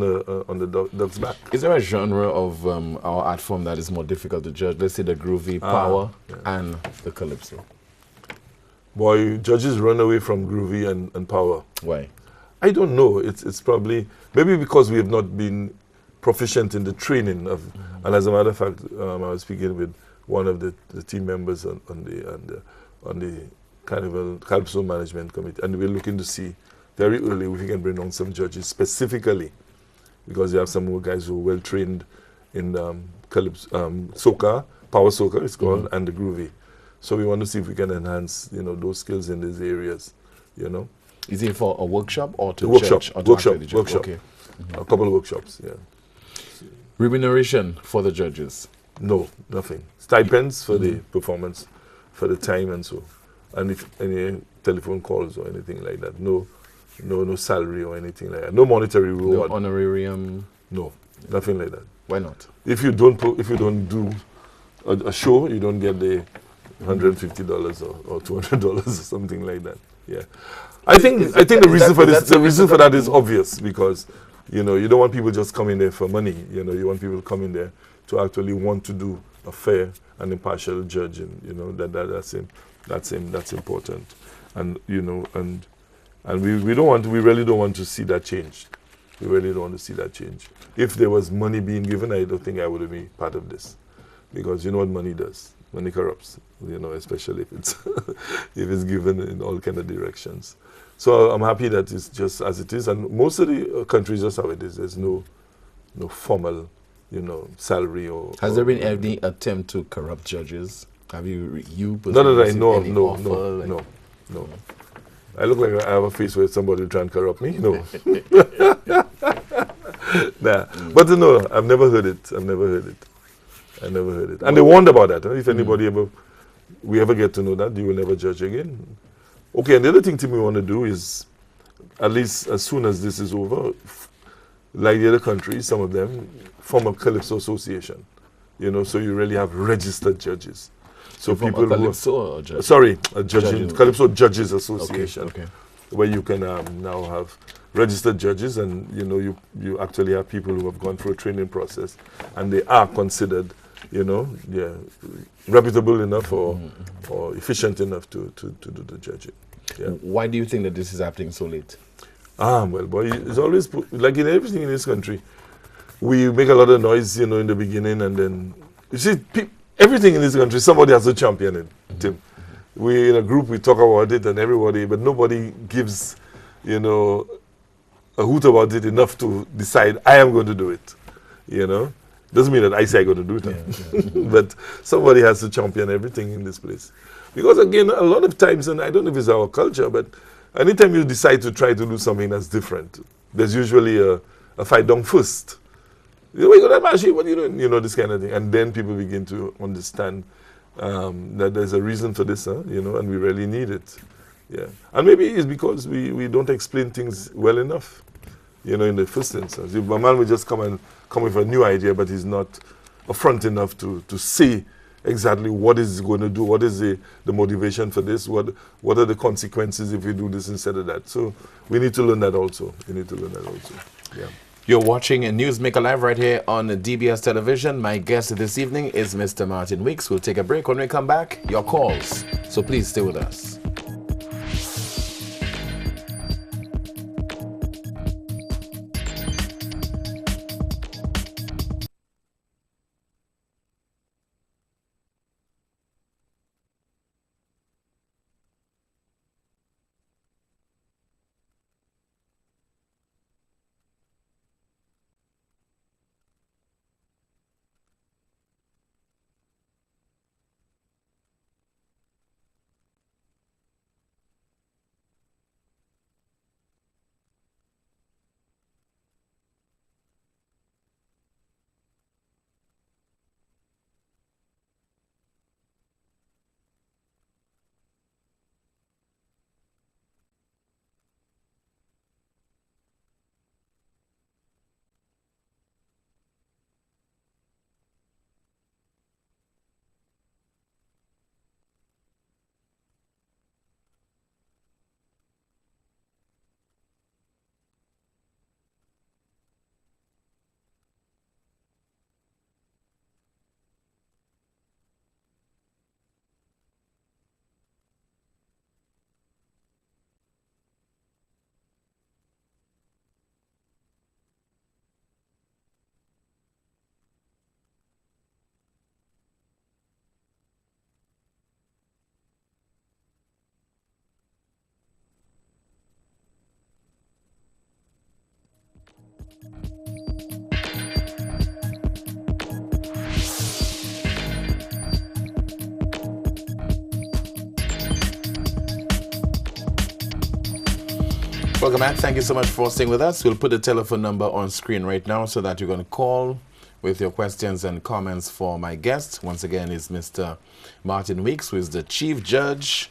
on the duck's back. Is there a genre of our art form that is more difficult to judge? Let's say the groovy, power, and the calypso. Boy, judges run away from groovy and power. Why? I don't know. It's probably maybe because we have not been proficient in the training of. And as a matter of fact, I was speaking with one of the team members on the Carnival Calypso Management Committee, and we're looking to see very early if we can bring on some judges specifically, because you have some more guys who are well trained in Calypso, soca, power soca it's called, and the groovy. So we want to see if we can enhance, those skills in these areas, Is it for a workshop or to workshop, church? Or to workshop, actually the church? workshop. Okay. A couple of workshops, yeah. Remuneration for the judges? No, nothing. Stipends for the performance, for the time and so. And if any telephone calls or anything like that. No salary or anything like that. No monetary reward. No honorarium? No, nothing like that. Why not? If you don't do a show, you don't get the $150 or $200 or something like that. Yeah, I think the reason for this, the reason for that is obvious, because you don't want people just coming there for money. You want people coming there to actually want to do a fair and impartial judging. That's important, and we really don't want to see that change. We really don't want to see that change. If there was money being given, I don't think I would be part of this, because you know what money does. Money corrupts, especially if it's if it's given in all kind of directions. So I'm happy that it's just as it is, and most of the countries just how it is. There's no formal, salary or. Has there been any attempt to corrupt judges? Have you No, that I know of. any No. I look like I have a face where somebody will try and corrupt me. No. Nah. But no, I've never heard it. I never heard it. And they warned about that. If anybody we ever get to know that, you will never judge again. Okay, and the other thing we want to do is, at least as soon as this is over, like the other countries, some of them form a Calypso association. So you really have registered judges. So From people a Calypso or judge? Sorry, a Judging. Calypso Judges Association. Okay. Where you can now have registered judges, and you actually have people who have gone through a training process, and they are considered, reputable enough or efficient enough to do the judging. Yeah. Why do you think that this is happening so late? Well, boy, it's always like in everything in this country. We make a lot of noise, in the beginning, and then you see everything in this country. Somebody has to champion it, Tim. We in a group, we talk about it, and everybody, but nobody gives, a hoot about it enough to decide I am going to do it. Doesn't mean that I say I'm going to do it, but somebody has to champion everything in this place. Because again, a lot of times, and I don't know if it's our culture, but anytime you decide to try to do something that's different, there's usually a fight down first. What are you going to what are you doing? This kind of thing. And then people begin to understand that there's a reason for this, and we really need it. Yeah. And maybe it's because we don't explain things well enough, in the first instance. If a man will just come with a new idea, but he's not upfront enough to say exactly what is going to do, what is the motivation for this, what are the consequences if we do this instead of that. So we need to learn that also. Yeah. You're watching Newsmaker Live right here on DBS Television. My guest this evening is Mr. Martin Weeks. We'll take a break. When we come back, your calls. So please stay with us. Welcome back. Thank you so much for staying with us. We'll put the telephone number on screen right now so that you're going to call with your questions and comments for my guest. Once again, is Mr. Martin Weeks, who is the Chief Judge.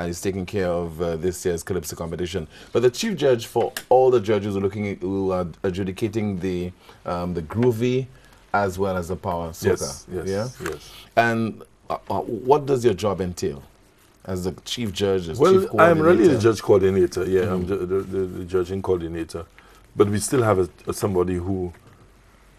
He's taking care of this year's Calypso competition. But the Chief Judge for all the judges who are adjudicating the groovy as well as the power soca. Yes. And what does your job entail as the Chief Judge? As Well, chief I'm really the coordinator? judge coordinator. Yeah, I'm the judging coordinator. But we still have somebody who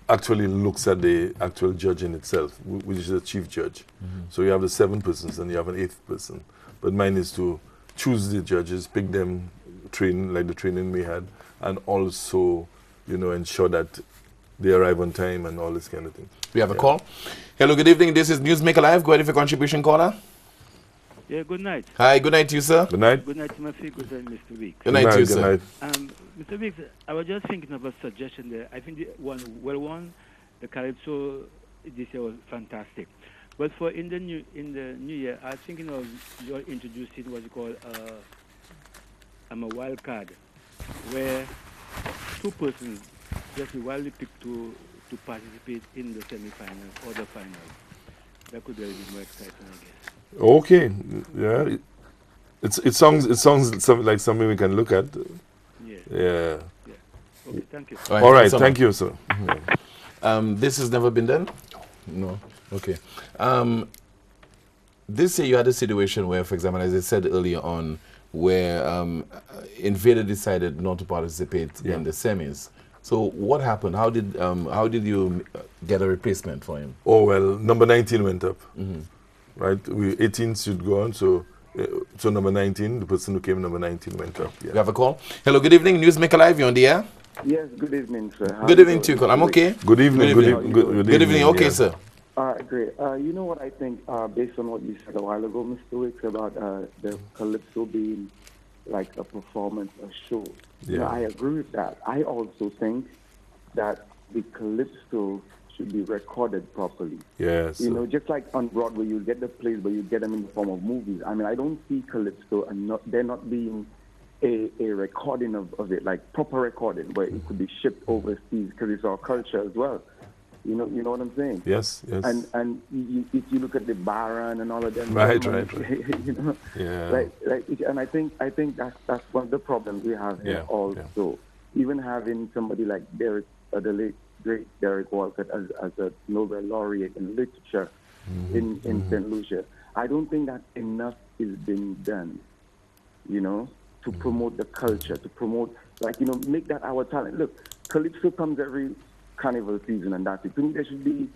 actually looks at the actual judging itself, which is the chief judge. So you have the 7 persons and you have an 8th person. But mine is to choose the judges, pick them, train like the training we had, and also, ensure that they arrive on time and all this kind of thing. We have a call. Hello, good evening. This is Newsmaker Live. Go ahead with your contribution, caller. Yeah, good night. Hi, good night to you, sir. Good night. Good night to my good and Mr. Weeks. Good night to you, Good sir. night. Mr. Weeks, I was just thinking of a suggestion there. I think the Calypso this year was fantastic. But for in the new year, I was thinking of you're introducing what you call a wild card, where 2 persons just be wildly picked to participate in the semi-finals or the finals. That could really be more exciting, I guess. Okay. Yeah. It sounds like something we can look at. Yeah. Yeah. Okay, thank you. All right. so Thank you, sir. much. This has never been done? No. Okay. This year you had a situation where, for example, as I said earlier on, where Invader decided not to participate in the semis. So what happened? How did you get a replacement for him? Oh, well, number 19 went up. Right? 18 should go on, so number 19, the person who came number 19 went up. Yeah. We have a call. Hello, good evening. Newsmaker Live, you're on the air. Yes, good evening, sir. Good evening to you, caller. I'm okay. Good evening. Good evening. Okay, yeah. sir. Great. You know what I think, based on what you said a while ago, Mr. Wicks, about the Calypso being like a performance, a show. Yeah. I agree with that. I also think that the Calypso should be recorded properly. Yes. Just like on Broadway, you get the plays, but you get them in the form of movies. I mean, I don't see Calypso and they're not being a recording of it, like proper recording, where it could be shipped overseas because it's our culture as well. You know what I'm saying? Yes. And if you look at the Baron and all of them, Right. Yeah. And I think that's one of the problems we have here also. Even having somebody like Derek, the late great Derek Walcott, as a Nobel laureate in literature in St. Lucia, I don't think that enough is being done. To promote the culture, to promote, make that our talent. Look, Calypso comes every carnival season, and that's it. To me, there should be,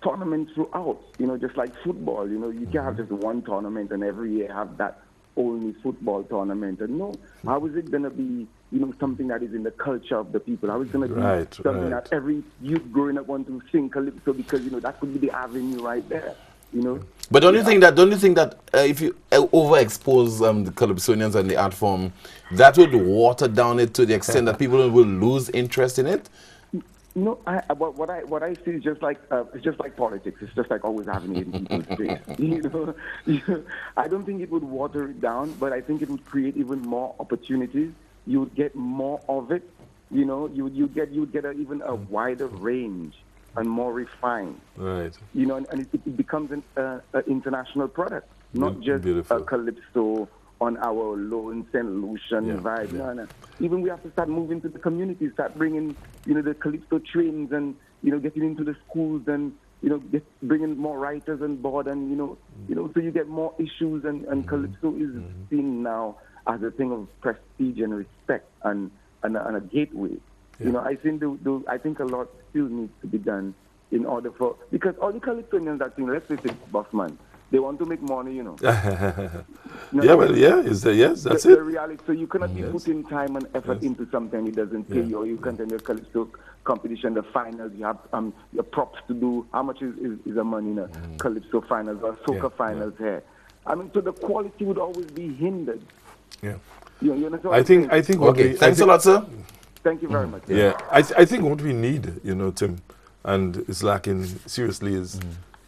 tournaments throughout, just like football. You can't have just one tournament and every year have that only football tournament. And no, how is it going to be, something that is in the culture of the people? How is it going to be something that every youth growing up want to sing Calypso because, that could be the avenue right there, But don't you think that if you overexpose the Calypsonians and the art form, that would water down it to the extent that people will lose interest in it? No, what I see is just like it's just like politics. It's just like always having it in people's face. I don't think it would water it down, but I think it would create even more opportunities. You would get more of it. You would get even a wider range and more refined. Right. And it becomes an international product, not just a Calypso on our lone St. Lucian vibe. No. Even we have to start moving to the communities, start bringing, the Calypso trains and, getting into the schools and, bringing more writers on board and, so you get more issues and Calypso is seen now as a thing of prestige and respect and a gateway. Yeah. I think a lot still needs to be done in order for, because all the Calypsonians that sing, let's face it, Bossman, they want to make money, Yes, that's the it. reality. So you cannot be putting time and effort into something it doesn't pay you, or you can't enter your Calypso competition, the finals, you have your props to do. How much is the money in a Calypso finals or soca finals here? I mean, so the quality would always be hindered. Yeah. You understand? I think. Okay, thanks a lot, sir. Thank you very much. Yeah, I think what we need, Tim, and it's lacking seriously, is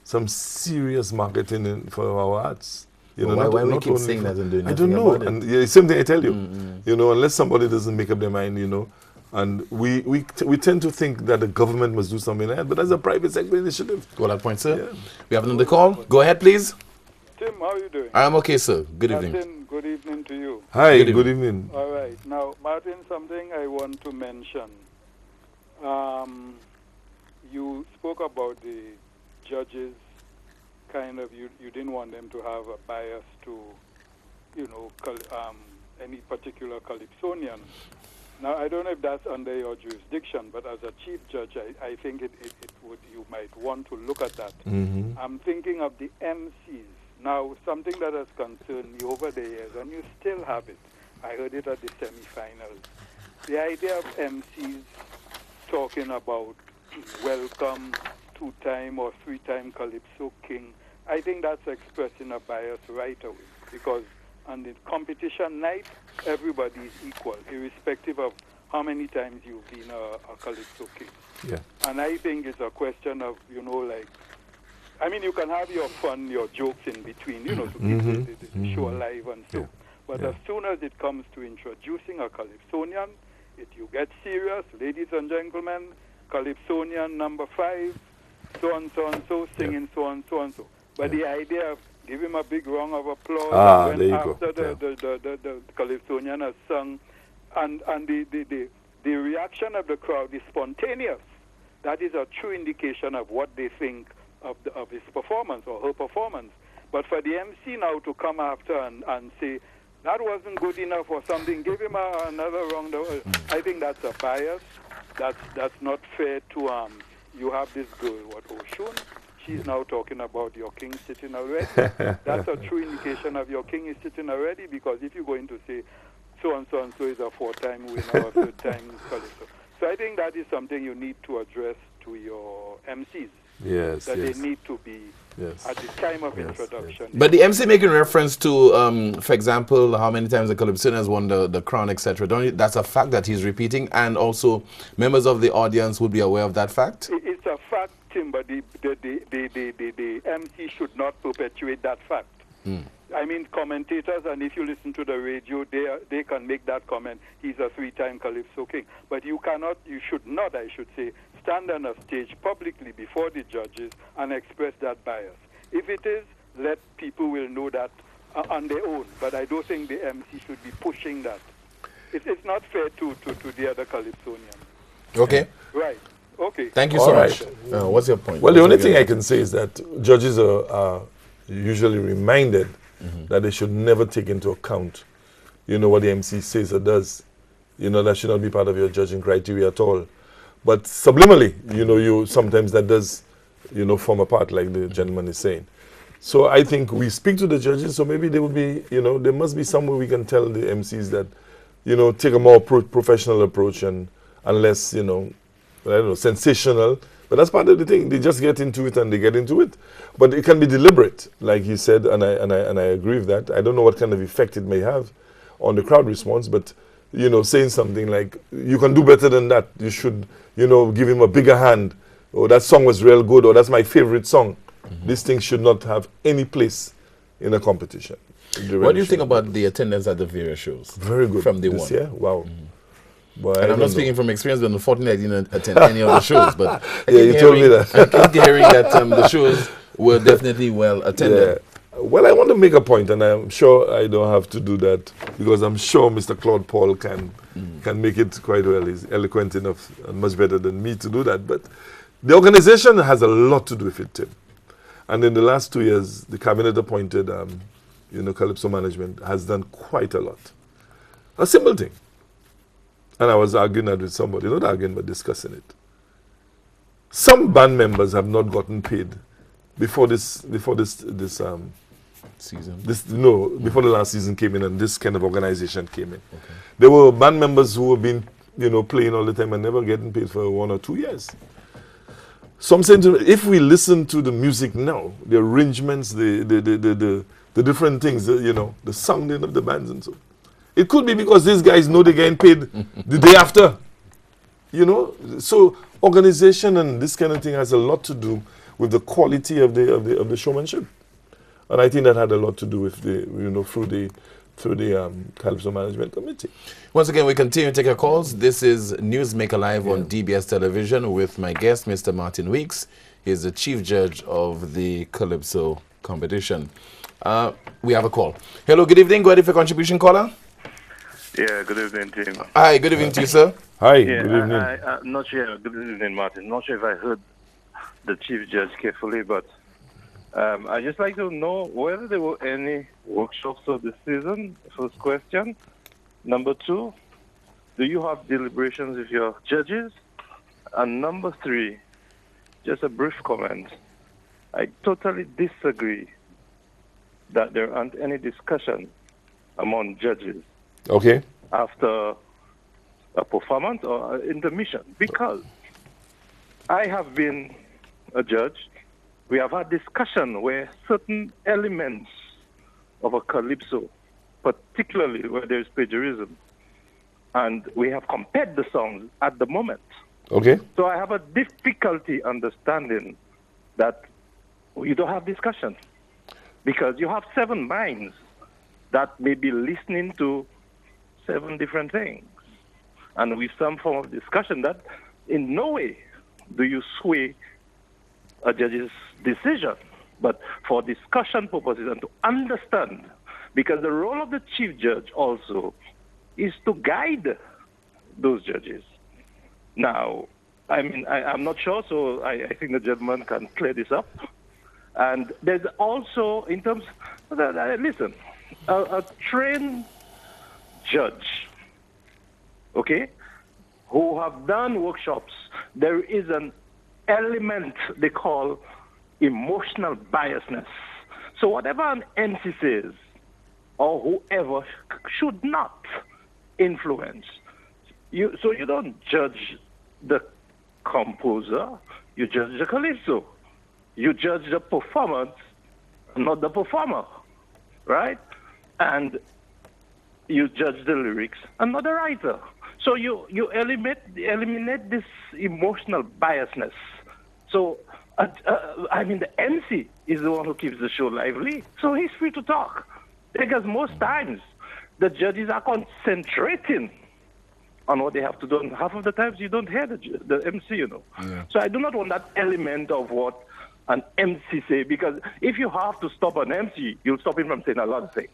some serious marketing for our arts. You know, why we keep saying that and doing nothing? I don't know. And yeah, same thing I tell you. You know, unless somebody doesn't make up their mind, you know, and we tend to think that the government must do something like that, but that's a private sector initiative. Well, that point, sir. Yeah. We have another call. Go ahead, please. Tim, how are you doing? I'm okay, sir. Good evening. Martin, good evening to you. Hi, good evening. All right. Now, Martin, something I want to mention. You spoke about the judges, kind of, you didn't want them to have a bias to, you know, any particular Calypsonian. Now, I don't know if that's under your jurisdiction, but as a chief judge, I think you might want to look at that. I'm thinking of the MCs. Now, something that has concerned me over the years, and you still have it. I heard it at the semifinals. The idea of MCs talking about welcome, 2-time or 3-time Calypso King, I think that's expressing a bias right away, because on the competition night, everybody is equal, irrespective of how many times you've been a Calypso King. Yeah. And I think it's a question of, you know, like, I mean, you can have your fun, your jokes in between, you know, to keep the show alive and so. Yeah. But as soon as it comes to introducing a Calypsonian, you get serious, ladies and gentlemen, Calypsonian number 5, so and so and so, singing so and so and so. But the idea of give him a big round of applause when after the Calypsonian has sung, and the reaction of the crowd is spontaneous. That is a true indication of what they think of his performance or her performance. But for the MC now to come after and say, that wasn't good enough or something, give him another round of, I think that's a bias. That's not fair to, you have this girl, Oshun, she's now talking about your king sitting already. That's a true indication of your king is sitting already, because if you're going to say, so and so is a 4-time winner or a 3rd-time Calypso. So I think that is something you need to address to your MCs. Yes, that they need to be at the time of introduction. But the MC making reference to, for example, how many times the Calypsonian has won the crown, etc. That's a fact that he's repeating, and also members of the audience would be aware of that fact? It's a fact, Tim, but the MC should not perpetuate that fact. I mean, commentators, and if you listen to the radio, they can make that comment, he's a 3-time Calypso King. But you should not, I should say, stand on a stage publicly before the judges and express that bias. If it is, let people will know that on their own. But I don't think the MC should be pushing that. It's not fair to the other Calypsonians. Okay. Right. Okay. Thank you so much. What's your point? Well, the only thing I can say is that judges are usually reminded that they should never take into account, you know, what the MC says or does. You know, that should not be part of your judging criteria at all. But subliminally, you know, sometimes that does, you know, form a part, like the gentleman is saying. So I think we speak to the judges, so maybe there would be, you know, there must be somewhere we can tell the MCs that, you know, take a more professional approach and less, you know, I don't know, sensational. But that's part of the thing. They just get into it and they get into it. But it can be deliberate, like he said, and I agree with that. I don't know what kind of effect it may have on the crowd response, but, you know, saying something like, you can do better than that. You should, you know, give him a bigger hand. Or that song was real good, or that's my favorite song. These things should not have any place in a competition. What do you think about the attendance at the various shows? Very good. From day one. Yeah, wow. But and I'm not speaking from experience, but unfortunately I didn't attend any of the shows. But you told me that. I keep hearing that the shows were definitely well attended. Yeah. Well, I want to make a point, and I'm sure I don't have to do that, because I'm sure Mr. Claude Paul can make it quite well. He's eloquent enough and much better than me to do that. But the organization has a lot to do with it, Tim. And in the last 2 years, the cabinet appointed, you know, Calypso management has done quite a lot. A simple thing. And I was arguing that with somebody, not arguing, but discussing it. Some band members have not gotten paid before this season. Before the last season came in and this kind of organization came in. Okay. There were band members who have been, you know, playing all the time and never getting paid for 1 or 2 years. So I'm saying, if we listen to the music now, the arrangements, the different things, you know, the sounding of the bands and so, it could be because these guys know they're getting paid the day after. You know, so organization and this kind of thing has a lot to do with the quality of the showmanship. And I think that had a lot to do with the, through the Calypso Management Committee. Once again, we continue to take your calls. This is Newsmaker Live on DBS Television with my guest, Mr. Martin Weeks. He's the chief judge of the Calypso competition. We have a call. Hello, good evening. Go ahead with your contribution, caller. Yeah, good evening, team. Hi, good evening to you, sir. Hi, yeah, good evening. I'm not sure. Good evening, Martin. Not sure if I heard the chief judge carefully, but I'd just like to know whether there were any workshops of the season, first question. Number 2, do you have deliberations with your judges? And number 3, just a brief comment. I totally disagree that there aren't any discussion among judges after a performance or intermission, because I have been a judge. We have had discussion where certain elements of a calypso, particularly where there is plagiarism, and we have compared the songs at the moment. So I have a difficulty understanding that you don't have discussion, because you have 7 minds that may be listening to 7 different things, and with some form of discussion that in no way do you sway a judge's decision, but for discussion purposes and to understand, because the role of the chief judge also is to guide those judges. Now, I mean, I'm not sure, so I think the gentleman can clear this up. And there's also, in terms, listen, a trained judge, who have done workshops, there is an element they call emotional biasness. So whatever an MC says, or whoever, should not influence. So you don't judge the composer, you judge the calypso. You judge the performance, not the performer, right? And you judge the lyrics and not the writer. So you eliminate this emotional biasness. So, I mean, the MC is the one who keeps the show lively, so he's free to talk. Because most times, the judges are concentrating on what they have to do. And half of the times, you don't hear the MC, Yeah. So I do not want that element of what an MC say, because if you have to stop an MC, you'll stop him from saying a lot of things.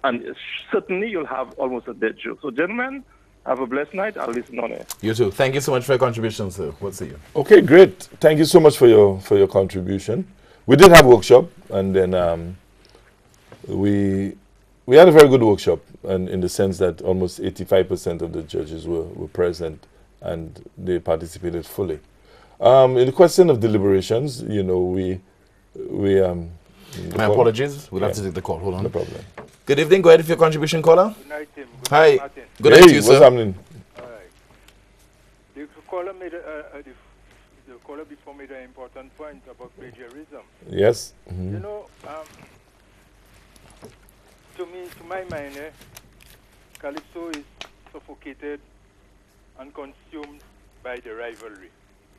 And certainly, you'll have almost a dead show. So, gentlemen, have a blessed night. I'll listen on air. You too. Thank you so much for your contribution, sir. We'll see you. Okay, great. Thank you so much for your contribution. We did have a workshop, and then we had a very good workshop, and in the sense that almost 85% of the judges were present, and they participated fully. In the question of deliberations, my apologies. We'll have to take the call. Hold on. No problem. Good evening. Go ahead with your contribution, caller. Good night, Tim. Hi. Martin. Good night to you, sir. What's happening? All right. The caller made the caller before made an important point about plagiarism. Yes. You know, to my mind, calypso is suffocated and consumed by the rivalry.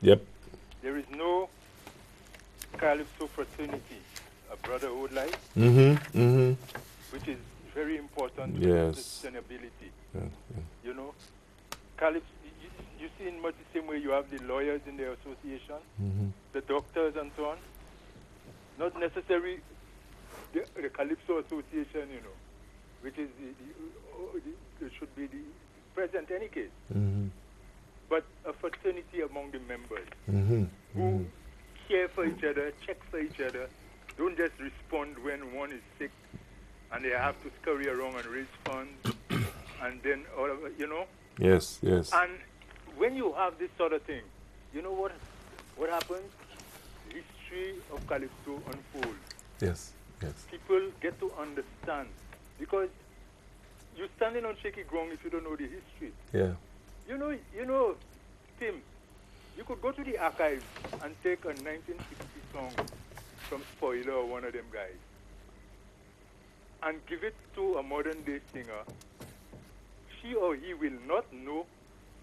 Yep. There is no calypso fraternity, a brotherhood life, which is very important to sustainability. You know, calypso. You see, in much the same way you have the lawyers in the association, the doctors and so on. Not necessarily the Calypso Association, which is should be the present in any case. But a fraternity among the members who care for each other, check for each other, don't just respond when one is sick and they have to scurry around and raise funds and then, Yes, yes. And when you have this sort of thing, you know what happens? History of Calypso unfolds. Yes, yes. People get to understand, because you're standing on shaky ground if you don't know the history. Yeah. You know, Tim, you could go to the archives and take a 1960 song from Spoiler or one of them guys and give it to a modern day singer. She or he will not know.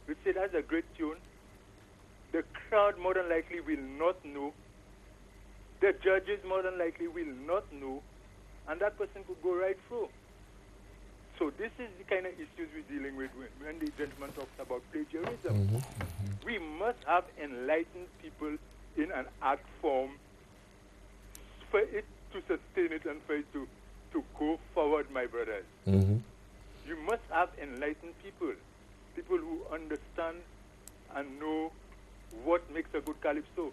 We say that's a great tune. The crowd more than likely will not know. the judges more than likely will not know, and that person could go right through. So this is the kind of issues we're dealing with when the gentleman talks about plagiarism. We must have enlightened people in an art form for it to sustain it and for it to go forward, my brothers. You must have enlightened people who understand and know what makes a good calypso.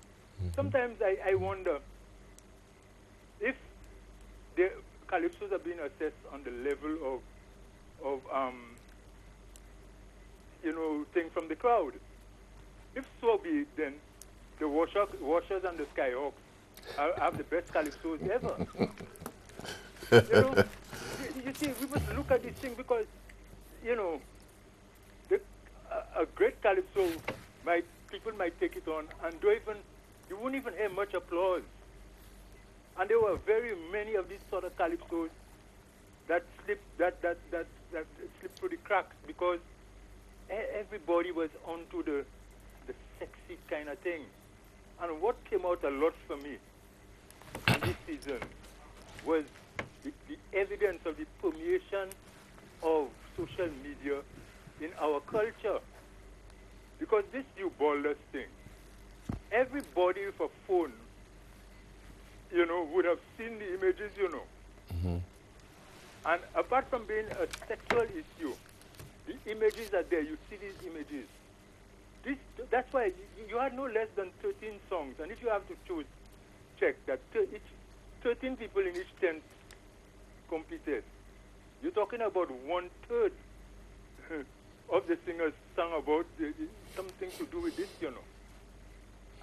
Sometimes I wonder if the calypsos are being assessed on the level of thing from the crowd. If so be it, then the Washers and the Skyhawks have the best calypsos ever. You see, we must look at this thing because, a great calypso, people might take it on and you won't even hear much applause. And there were very many of these sort of calypsos that slipped through the cracks because everybody was onto the sexy kind of thing. And what came out a lot for me in this season was the evidence of the permeation of social media in our culture. Because this new baldness thing, everybody with a phone, would have seen the images, And apart from being a sexual issue, the images are there. You see these images. That's why you had no less than 13 songs. And if you have to check that 13 people in each tent competed. You're talking about 1/3 of the singers sang about something to do with this,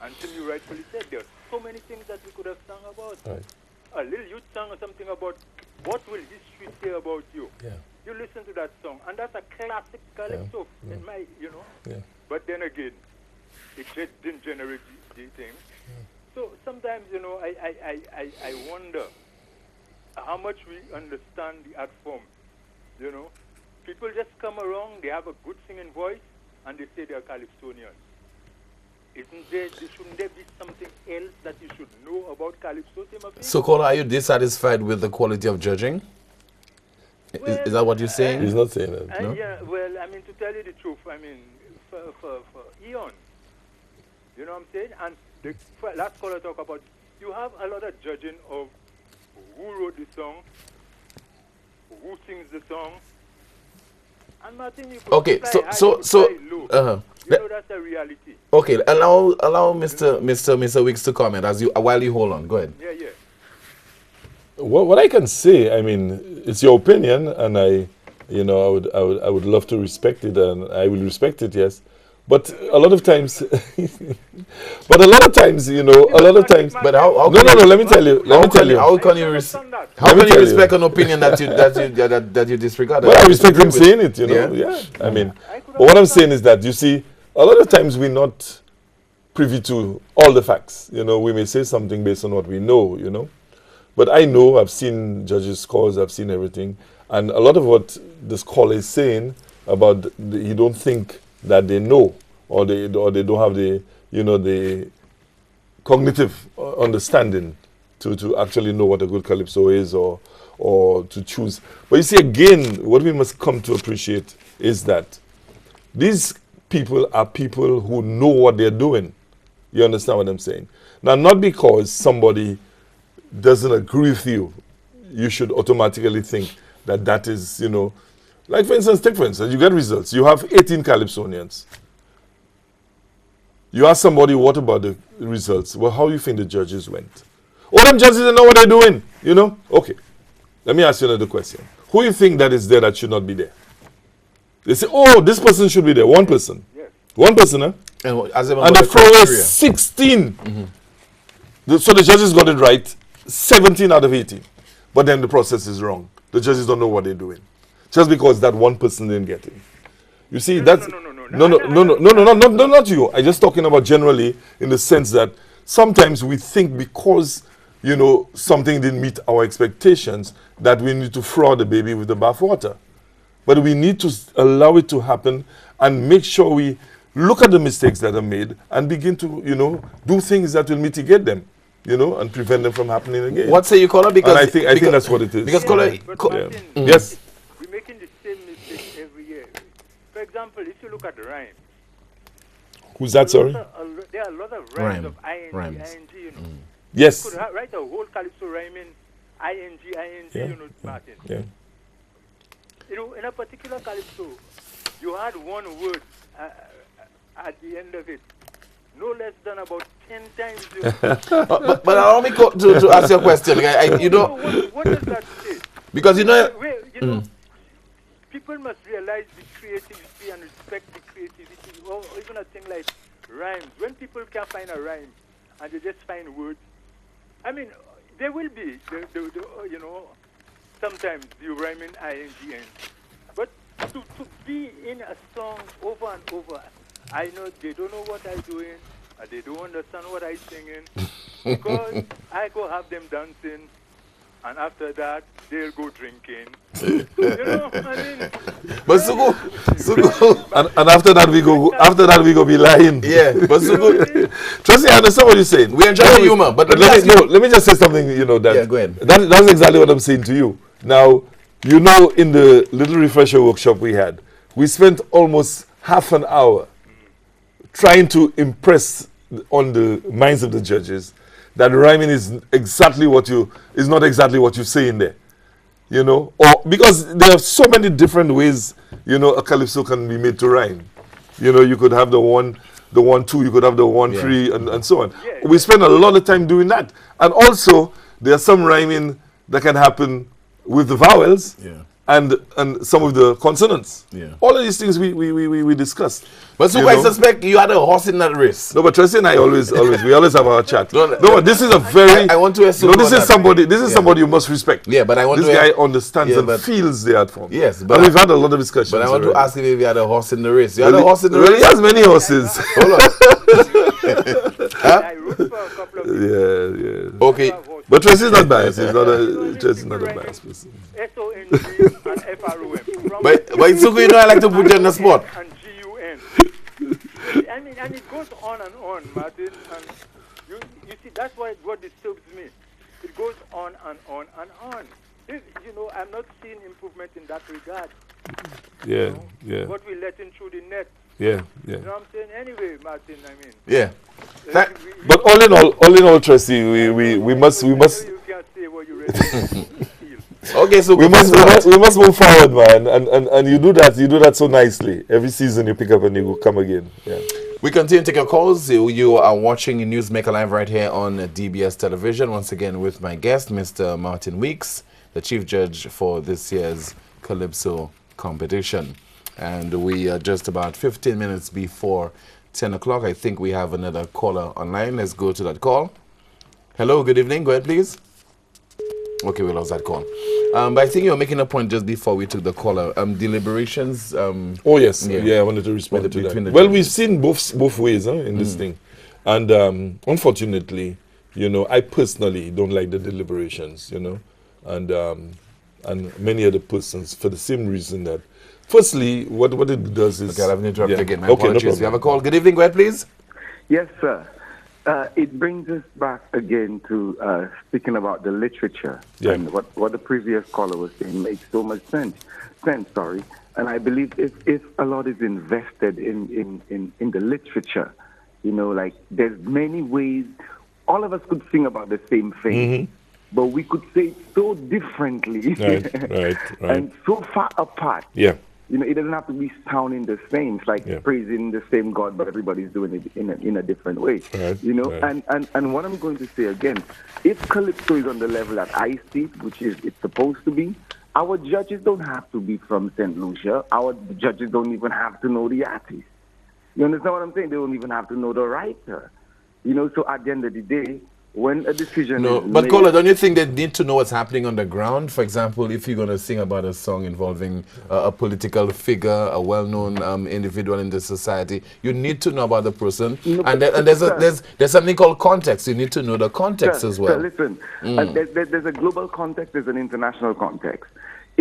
And Tim, you rightfully said there are so many things that we could have sung about. Right. A little youth sang something about what will history say about you. Yeah. You listen to that song, and that's a classic calypso in my, Yeah. But then again, it just didn't generate the thing. So sometimes, I wonder how much we understand the art form. People just come around, they have a good singing voice, and they say they're Calypsonians. Shouldn't there be something else that you should know about calypso, Timothy? So, Kola, are you dissatisfied with the quality of judging? Well, is that what you're saying? He's not saying that. No? Yeah, well, to tell you the truth, for eons, you know what I'm saying? And the last caller talk about, you have a lot of judging of who wrote the song, who sings the song, and Martin, you could okay, fly high, so low. That's a reality. Okay, allow Mr. Wicks to comment while you hold on. Go ahead. Yeah. What I can say, it's your opinion, and I would love to respect it, and I will respect it, yes. But a lot of times, But how? No. Let me tell you. How can you respect an opinion that you disregard? Well, I respect him saying it. Yeah. But what I'm saying is that you see, a lot of times we're not privy to all the facts. We may say something based on what we know. But I've seen judges' scores, I've seen everything, and a lot of what this caller is saying about you don't think that they know, or they don't have the cognitive understanding to actually know what a good calypso is or to choose. But you see, again, what we must come to appreciate is that these people are people who know what they're doing. You understand what I'm saying? Now, not because somebody doesn't agree with you, you should automatically think that is, like for instance, you get results. You have 18 Calypsonians. You ask somebody, what about the results? Well, how do you think the judges went? All them judges don't know what they're doing, Okay, let me ask you another question. Who do you think that is there that should not be there? They say, this person should be there. One person. Yes. One person, huh? And the floor is 16. So the judges got it right. 17 out of 18. But then the process is wrong. The judges don't know what they're doing. Just because that one person didn't get it. You see, that's... No, not you. I'm just talking about generally in the sense that sometimes we think because, something didn't meet our expectations that we need to throw the baby with the bathwater. But we need to allow it to happen and make sure we look at the mistakes that are made and begin to, do things that will mitigate them. you know, and prevent them from happening again. What say you, caller? Because I think that's what it is. Because caller, yes. We're making the same mistake every year. For example, if you look at the rhyme. Who's that? Sorry. There are a lot of rhymes of ing, you know. Yes. You could write a whole calypso rhyme in ing, you know, Martin. Yeah. You know, in a particular calypso, you had one word at the end of it. No less than about 10 times. but allow me to ask you a question. You know, what does that say? Because you know, people must realize the creativity and respect the creativity, or even a thing like rhymes. When people can't find a rhyme and they just find words, I mean, there will be, you know, sometimes you rhyme in ing, but to be in a song over and over, I know they don't know what I'm doing, and they don't understand what I'm singing, because I go have them dancing, and after that, they'll go drinking. You know, I mean... But Sugu... and after that we go be lying. Yeah, but Sugu... Trust me, I understand what you're saying. We enjoy the humor, but let me just say something, you know, that... Yeah, go ahead. That's exactly what I'm saying to you. Now, you know, in the little refresher workshop we had, we spent almost half an hour trying to impress on the minds of the judges that rhyming is not exactly what you say in there, you know, or because there are so many different ways, you know, a calypso can be made to rhyme. You know, you could have the 1, 2, you could have the 1, 3, and so on. Yeah. We spend a lot of time doing that, and also there are some rhyming that can happen with the vowels. Yeah. And some of the consonants. Yeah. All of these things we discussed. But so I suspect you had a horse in that race. No, but Tracy and I always have our chat. No, but this is a very... I want to assume... No, this is somebody you must respect. Yeah, but I want this guy understands and feels the art form. Yes, but... And we've had a lot of discussions. But I want to ask him if you had a horse in the race. You had a horse in the race? He has many horses. Hold on. I wrote for a couple of people. Yeah. Okay. But Tracy's not biased. Tracy's not a biased person. SONG and FROM. But Sugu, you know, I like to put you on the spot. And GUN. I mean, and it goes on and on, Martin. And you see, that's what disturbs me. It goes on and on and on. You know, I'm not seeing improvement in that regard. Yeah, you know, yeah. What we let in through the net. Yeah, yeah. You know what I'm saying? Anyway, Martin, I mean. Yeah. But all in all, Tracy, we must. You can't say what you really feel. Okay, so we must move forward, man, and you do that so nicely. Every season you pick up and you come again. Yeah. We continue to take your calls. You are watching Newsmaker Live right here on DBS Television. Once again with my guest, Mr. Martin Weeks, the chief judge for this year's Calypso competition. And we are just about 15 minutes before 10 o'clock. I think we have another caller online. Let's go to that call. Hello, good evening. Go ahead, please. Okay, we lost that call. But I think you were making a point just before we took the caller. Deliberations. Oh, yes. Yeah, I wanted to respond to that. Well, we've seen both ways in this thing. And unfortunately, you know, I personally don't like the deliberations, you know. And many other persons for the same reason that, firstly, what it does is... Okay, I'll have to interrupt again. My apologies. No, we have a call. Good evening. Go ahead, please. Yes, sir. It brings us back again to speaking about the literature. Yeah. And what the previous caller was saying makes so much sense. And I believe if a lot is invested in the literature, you know, like there's many ways, all of us could sing about the same thing, but we could say it so differently right. and so far apart. Yeah. You know, it doesn't have to be sounding the same. It's like praising the same God, but everybody's doing it in a different way. Right. You know, and what I'm going to say again, if Calypso is on the level that I see, which is it's supposed to be, our judges don't have to be from St. Lucia. Our judges don't even have to know the artist. You understand what I'm saying? They don't even have to know the writer. You know, so at the end of the day, when a decision is but made, Kola, don't you think they need to know what's happening on the ground? For example, if you're going to sing about a song involving a political figure, a well-known individual in the society, you need to know about the person. No, and there's something called context. You need to know the context as well. Listen, there's a global context, there's an international context.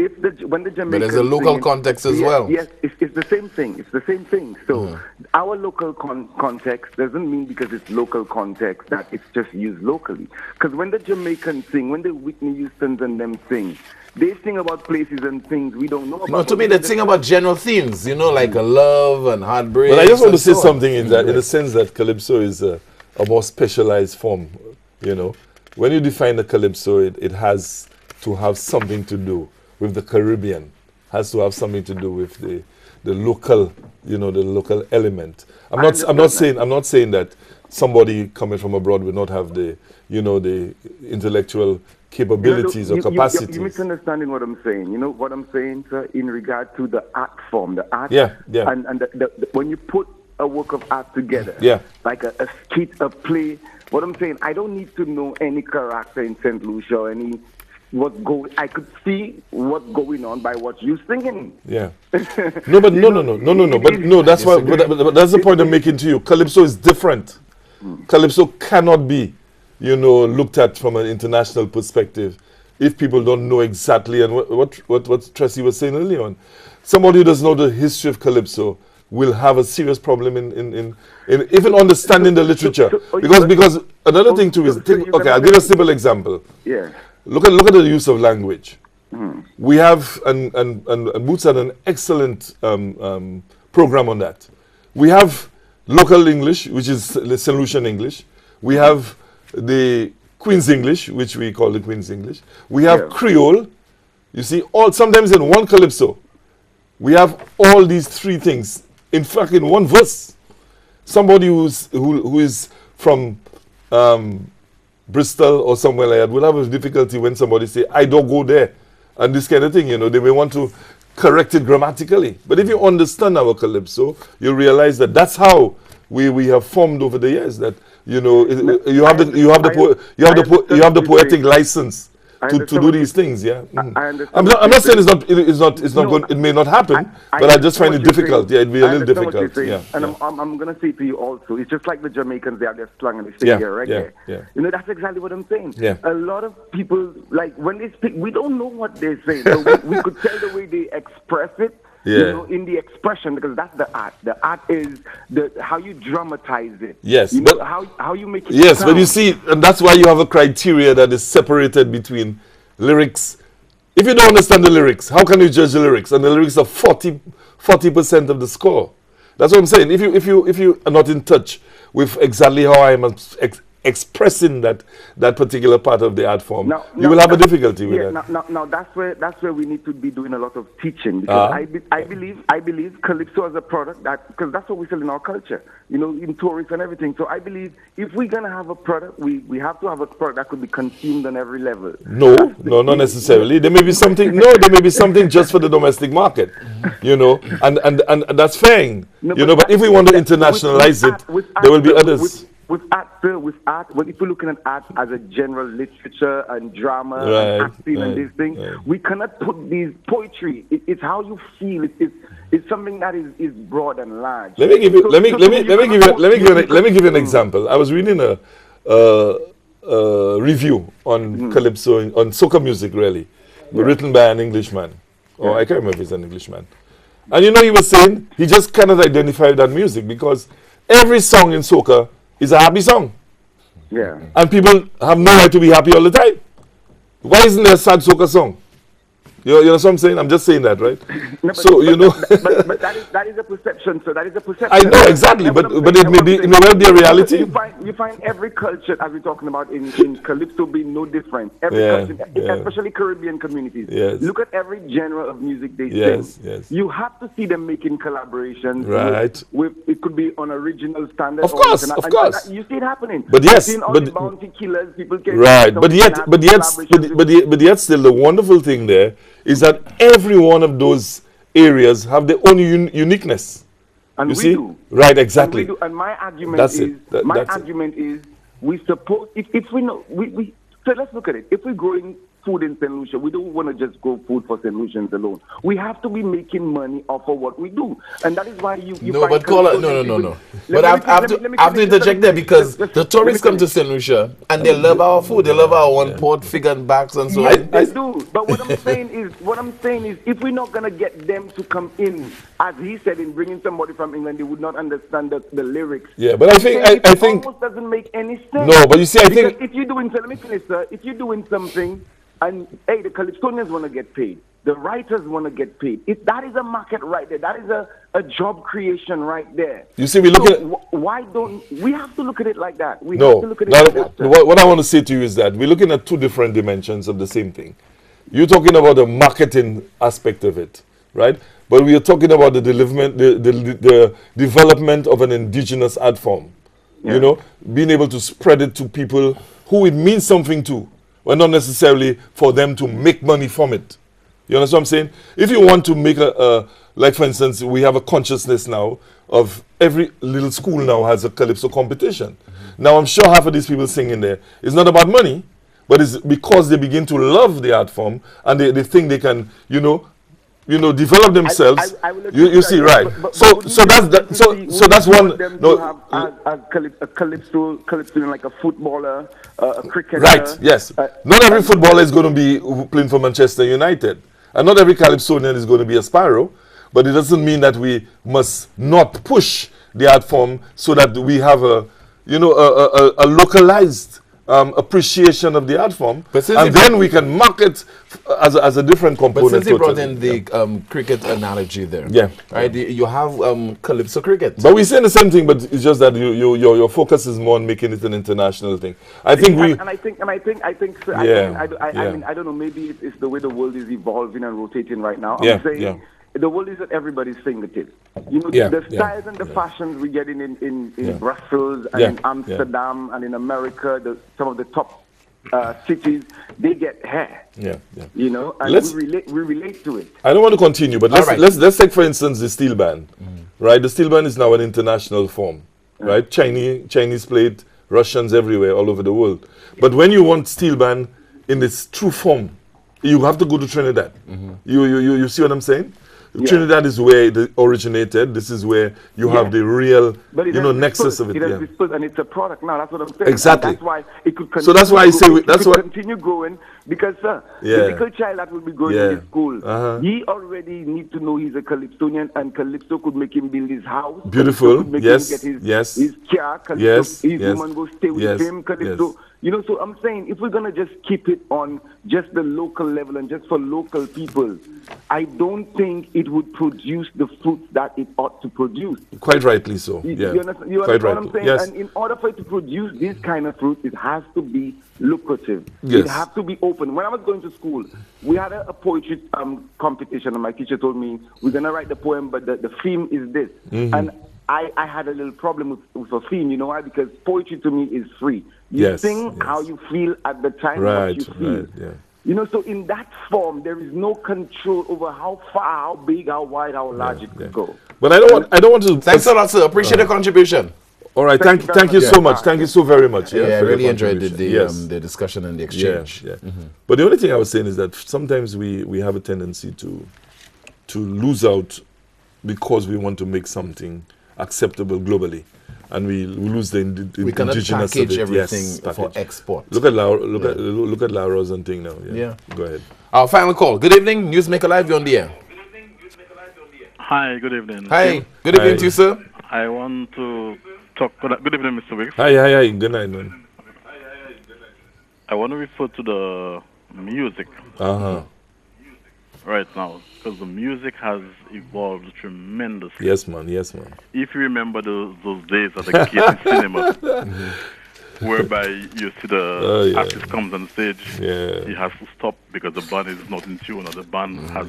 when the Jamaicans but there's a local context as well. Yes, it's the same thing. It's the same thing. So our local context doesn't mean because it's local context that it's just used locally. Because when the Jamaicans sing, when the Whitney Houstons and them sing, they sing about places and things we don't know about. No, to me, they sing about general themes, you know, like a love and heartbreak. But I just want to say something in the sense that calypso is a more specialized form, you know. When you define the calypso, it has to have something to do with the Caribbean, has to have something to do with the local, you know, the local element. I'm not saying that somebody coming from abroad will not have the, you know, the intellectual capabilities or capacities. You're misunderstanding what I'm saying. You know what I'm saying, sir, in regard to the art form, the art. Yeah. And when you put a work of art together, like a skit, a play, what I'm saying, I don't need to know any character in St. Lucia or any I could see what's going on by what you're singing. Yeah. No. But that's why. But that's the point I'm making to you. Calypso is different. Calypso cannot be, you know, looked at from an international perspective if people don't know exactly. And what Tracy was saying earlier on, somebody who doesn't know the history of calypso will have a serious problem in even understanding the literature. Because another thing too is, okay, I'll give a simple example. Yeah. Look at the use of language. We have, and Boots had an excellent program on that. We have local English, which is St. Lucian English. We have the Queen's English, which we call the Queen's English. We have Creole. You see, sometimes in one calypso, we have all these three things. In fact, in one verse, somebody who is from Bristol or somewhere like that will have a difficulty when somebody say, I don't go there, and this kind of thing, you know, they may want to correct it grammatically. But if you understand our calypso, you realize that that's how we have formed over the years, that, you know, you have the poetic license to do these things, yeah. I'm not saying it's not good. It may not happen, but I just find it difficult. Yeah, it'd be a little difficult. Yeah. And I'm gonna say to you also, it's just like the Jamaicans. They have their slang and they say reggae. Yeah. You know, that's exactly what I'm saying. Yeah. A lot of people, like when they speak, we don't know what they're saying. So we could tell the way they express it. Yeah. You know, in the expression, because that's the art. The art is how you dramatize it. Yes, you know, how you make it. Yes, sound. but you see, and that's why you have a criteria that is separated between lyrics. If you don't understand the lyrics, how can you judge the lyrics? And the lyrics are 40% of the score. That's what I'm saying. If you are not in touch with exactly how I am expressing that particular part of the art form, you will have a difficulty with that. Now that's where we need to be doing a lot of teaching, because I believe calypso as a product, because that's what we sell in our culture, you know, in tourists and everything. So I believe if we're gonna have a product, we have to have a product that could be consumed on every level. No, not necessarily. There may be something. No, there may be something just for the domestic market, you know, and that's fine, you know. But if we want to internationalize it, there will be others. With art, well, if we're looking at art as a general literature and drama and acting and these things, we cannot put these poetry. It's how you feel. It's something that is broad and large. Let me give you an example. I was reading a review on calypso, on soca music, really, written by an Englishman. Or I can't remember if it's an Englishman. And you know, he was saying he just cannot identify that music because every song in soca is a happy song. Yeah. And people have no right to be happy all the time. Why isn't there a sad soca song? You know what I'm saying? I'm just saying that, right? No, but that is a perception. So that is a perception. I know exactly, but it may be be a reality. You find every culture, as we're talking about in calypso, being no different. Every culture, especially Caribbean communities. Yes. Look at every genre of music they sing. Yes. You have to see them making collaborations. Right. With it could be on original standard. Of course. You see it happening. But yes, Bounty Killers, people can right. But yet, still the wonderful thing there is that every one of those areas have their own uniqueness. And you we see? do. Right, exactly. And my argument is we suppose if we know so let's look at it. If we're growing food in St. Lucia, we don't want to just grow food for St. Lucians alone. We have to be making money off of what we do. And that is why you no, but call it, no. But I have to interject there because the tourists come to St. Lucia and they love our food. They love our one pot, fig and backs and so on. Yes, they do. But what I'm saying is, if we're not going to get them to come in, as he said, in bringing somebody from England, they would not understand the lyrics. Yeah, but I think it almost doesn't make any sense. No, but you see, I think if you're doing, let me finish, sir. If you're doing something, and hey, the Calypsonians want to get paid, the writers want to get paid. That is a market right there. That is a job creation right there. You see, we look at why don't we have to look at it like that? We no, have to look at it like that. What I want to say to you is that we're looking at two different dimensions of the same thing. You're talking about the marketing aspect of it, right? But we are talking about the development of an indigenous art form. Yeah. You know, being able to spread it to people who it means something to, but not necessarily for them to make money from it. You understand what I'm saying? If you want to make like for instance, we have a consciousness now of every little school now has a calypso competition. Mm-hmm. Now I'm sure half of these people singing there, it's not about money, but it's because they begin to love the art form and they think they can, develop themselves. You see, right? So that's one. No, a calypso like a footballer, a cricketer. Right. Yes. Not every footballer is going to be playing for Manchester United, and not every calypsonian is going to be a Sparrow. But it doesn't mean that we must not push the art form so that we have a localized appreciation of the art form, and then we can market as a different component. But since you brought in the cricket analogy there, yeah, right? You have calypso cricket. But we're saying the same thing, but it's just that your focus is more on making it an international thing. I think I don't know. Maybe it's the way the world is evolving and rotating right now. I'm saying the world is at everybody's fingertips. The styles and the fashions we get in Brussels and in Amsterdam and in America, some of the top cities, they get hair. And we relate to it. I don't want to continue, but let's take for instance the steel band. Right, the steel band is now an international form. Right, Chinese play it, Russians everywhere, all over the world. But when you want steel band in its true form, you have to go to Trinidad. You see what I'm saying? Yeah. Trinidad is where it originated. This is where you have the real, nexus of it. It has dispersed, and it's a product now. That's what I'm saying. Exactly. And that's why it could continue. So that's why I say continue growing because, sir, the little child that will be going to school, he already need to know he's a Calypsonian, and Calypso could make him build his house. Beautiful. Yes. Him get his car. Calypso, his woman go stay with him. Calypso. So I'm saying if we're going to just keep it on just the local level and just for local people, I don't think it would produce the fruits that it ought to produce. Quite rightly so. You understand what I'm saying? Yes. And in order for it to produce this kind of fruit, it has to be lucrative. Yes. It has to be open. When I was going to school, we had a poetry competition, and my teacher told me, we're going to write the poem, but the theme is this. And I had a little problem with a theme. You know why? Because poetry to me is free. You sing how you feel at the time what you feel. So in that form, there is no control over how far, how big, how wide, how large it could go. But I don't want to. Thanks a lot, sir. Appreciate the contribution. All right, thank you so much. Thank you so very much. I really enjoyed the discussion and the exchange. But the only thing I was saying is that sometimes we have a tendency to lose out because we want to make something acceptable globally. And we lose the we cannot indigenous package of it. everything for export. Look at Laura's and thing now. Go ahead. Our final call. Good evening, Newsmaker Live. You're on the air. Hi. Good evening. Hi. Good evening to you, sir. I want to talk. Good evening, Mr. Wicks. Hi. Good night, man. I want to refer to the music. Right now, because the music has evolved tremendously. Yes, man. If you remember those days at the Gate Cinema, whereby you see the artist comes on stage, he has to stop because the band is not in tune, or the band has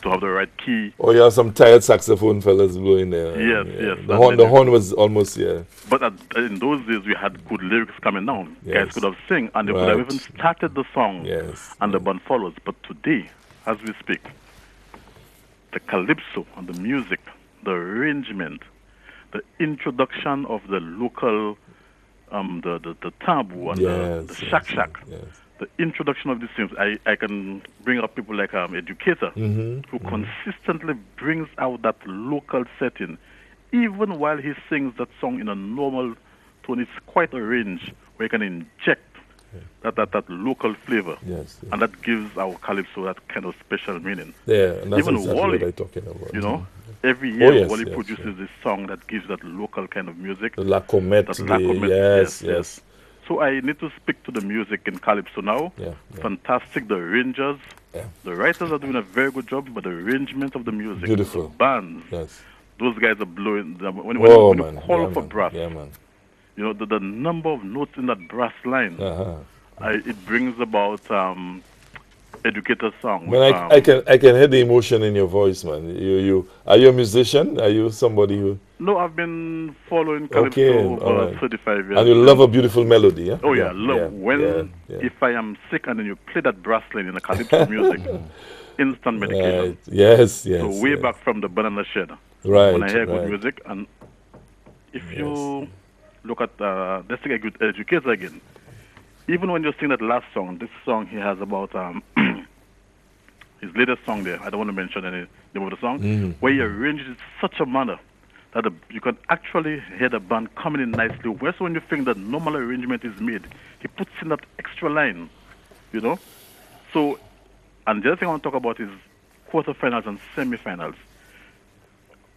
to have the right key. Oh, you have some tired saxophone fellas blowing there. Yes. The horn was almost, But in those days, we had good lyrics coming down. Guys could have sing, and they could have even started the song, and the band follows. But today, as we speak, the calypso and the music, the arrangement, the introduction of the local, the taboo and the shack, the introduction of these things, I can bring up people like Educator, who consistently brings out that local setting. Even while he sings that song in a normal tone, it's quite a range where you can inject that local flavor. Yes. And that gives our calypso that kind of special meaning. Yeah, and that's even exactly Wally, what I'm talking about. You know, every year Wally produces this song that gives that local kind of music. The La Comette, yes. So I need to speak to the music in calypso now. Fantastic, the arrangers. The writers are doing a very good job, but the arrangement of the music, beautiful. The bands, those guys are blowing. When you call for brass, you know, the number of notes in that brass line, it brings about Educator song. Man, I can hear the emotion in your voice, man. Are you a musician? Are you somebody who? No, I've been following calypso for 35 years. And you love a beautiful melody, yeah? Oh yeah, if I am sick and then you play that brass line in the calypso music, instant medication. Right. Yes. So way back from the Banana Shed. Right. When I hear good music, and if you look at let's take a good Educator again. Even when you sing that last song, this song he has about his latest song there. I don't want to mention any name of the song, where he arranged it in such a manner that you can actually hear the band coming in nicely. Whereas when you think that normal arrangement is made, he puts in that extra line, you know. So, and the other thing I want to talk about is quarterfinals and semifinals.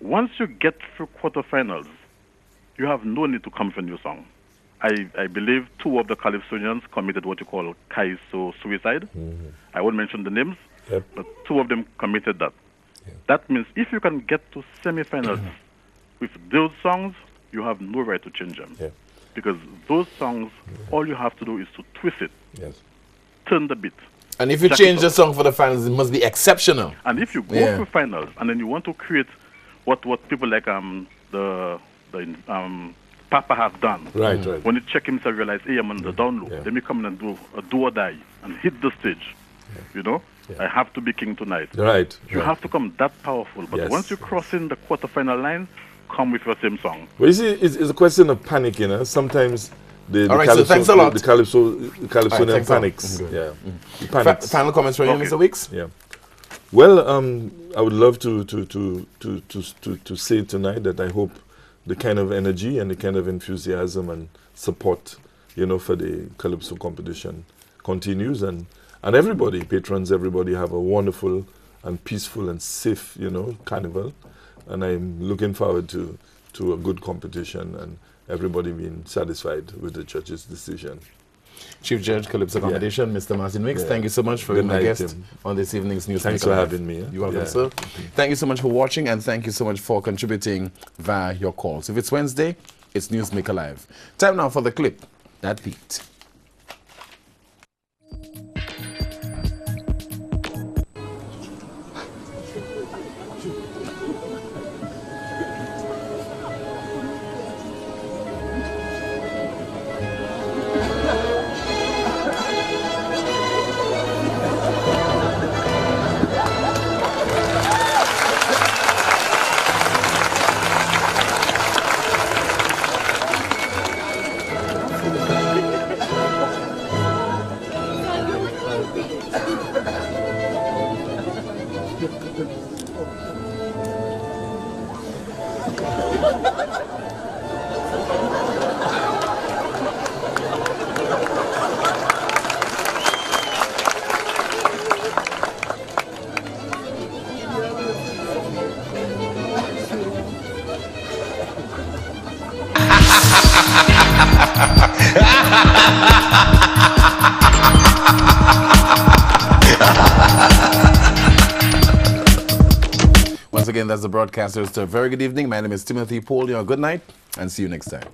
Once you get through quarterfinals, you have no need to come with a new song. I believe 2 of the Calypsonians committed what you call Kaiso suicide. I won't mention the names, but 2 of them committed that. That means if you can get to semifinals with those songs, you have no right to change them. Because those songs, all you have to do is to twist it, turn the beat. And if you change the song for the finals, it must be exceptional. And if you go through finals and then you want to create what people like Papa have done. Right. When you check himself, realize, hey, I'm on the down low. Let me come in and do a do or die and hit the stage. You know, I have to be king tonight. Right. You have to come that powerful. But once you cross in the quarterfinal line, come with your same song. Well, you see, it's a question of panic, you know. Sometimes the Calypso, so thanks a lot. The Calypso panics. Panics. Final comments from you, Mr. Weeks? Yeah. Well, I would love to say tonight that I hope the kind of energy and the kind of enthusiasm and support, you know, for the Calypso competition continues, and everybody, patrons, everybody have a wonderful and peaceful and safe, you know, carnival. And I'm looking forward to a good competition and everybody being satisfied with the judge's decision. Chief Judge, Calypso Competition, Mr. Martin Weeks, thank you so much for being my guest on this evening's News. Thanks for having me. You're welcome, sir. Thank you so much for watching, and thank you so much for contributing via your calls. If it's Wednesday, it's Newsmaker Live. Time now for the clip that peaked. Once again, that's the broadcasters. A very good evening. My name is Timothy Paul. Good night, and see you next time.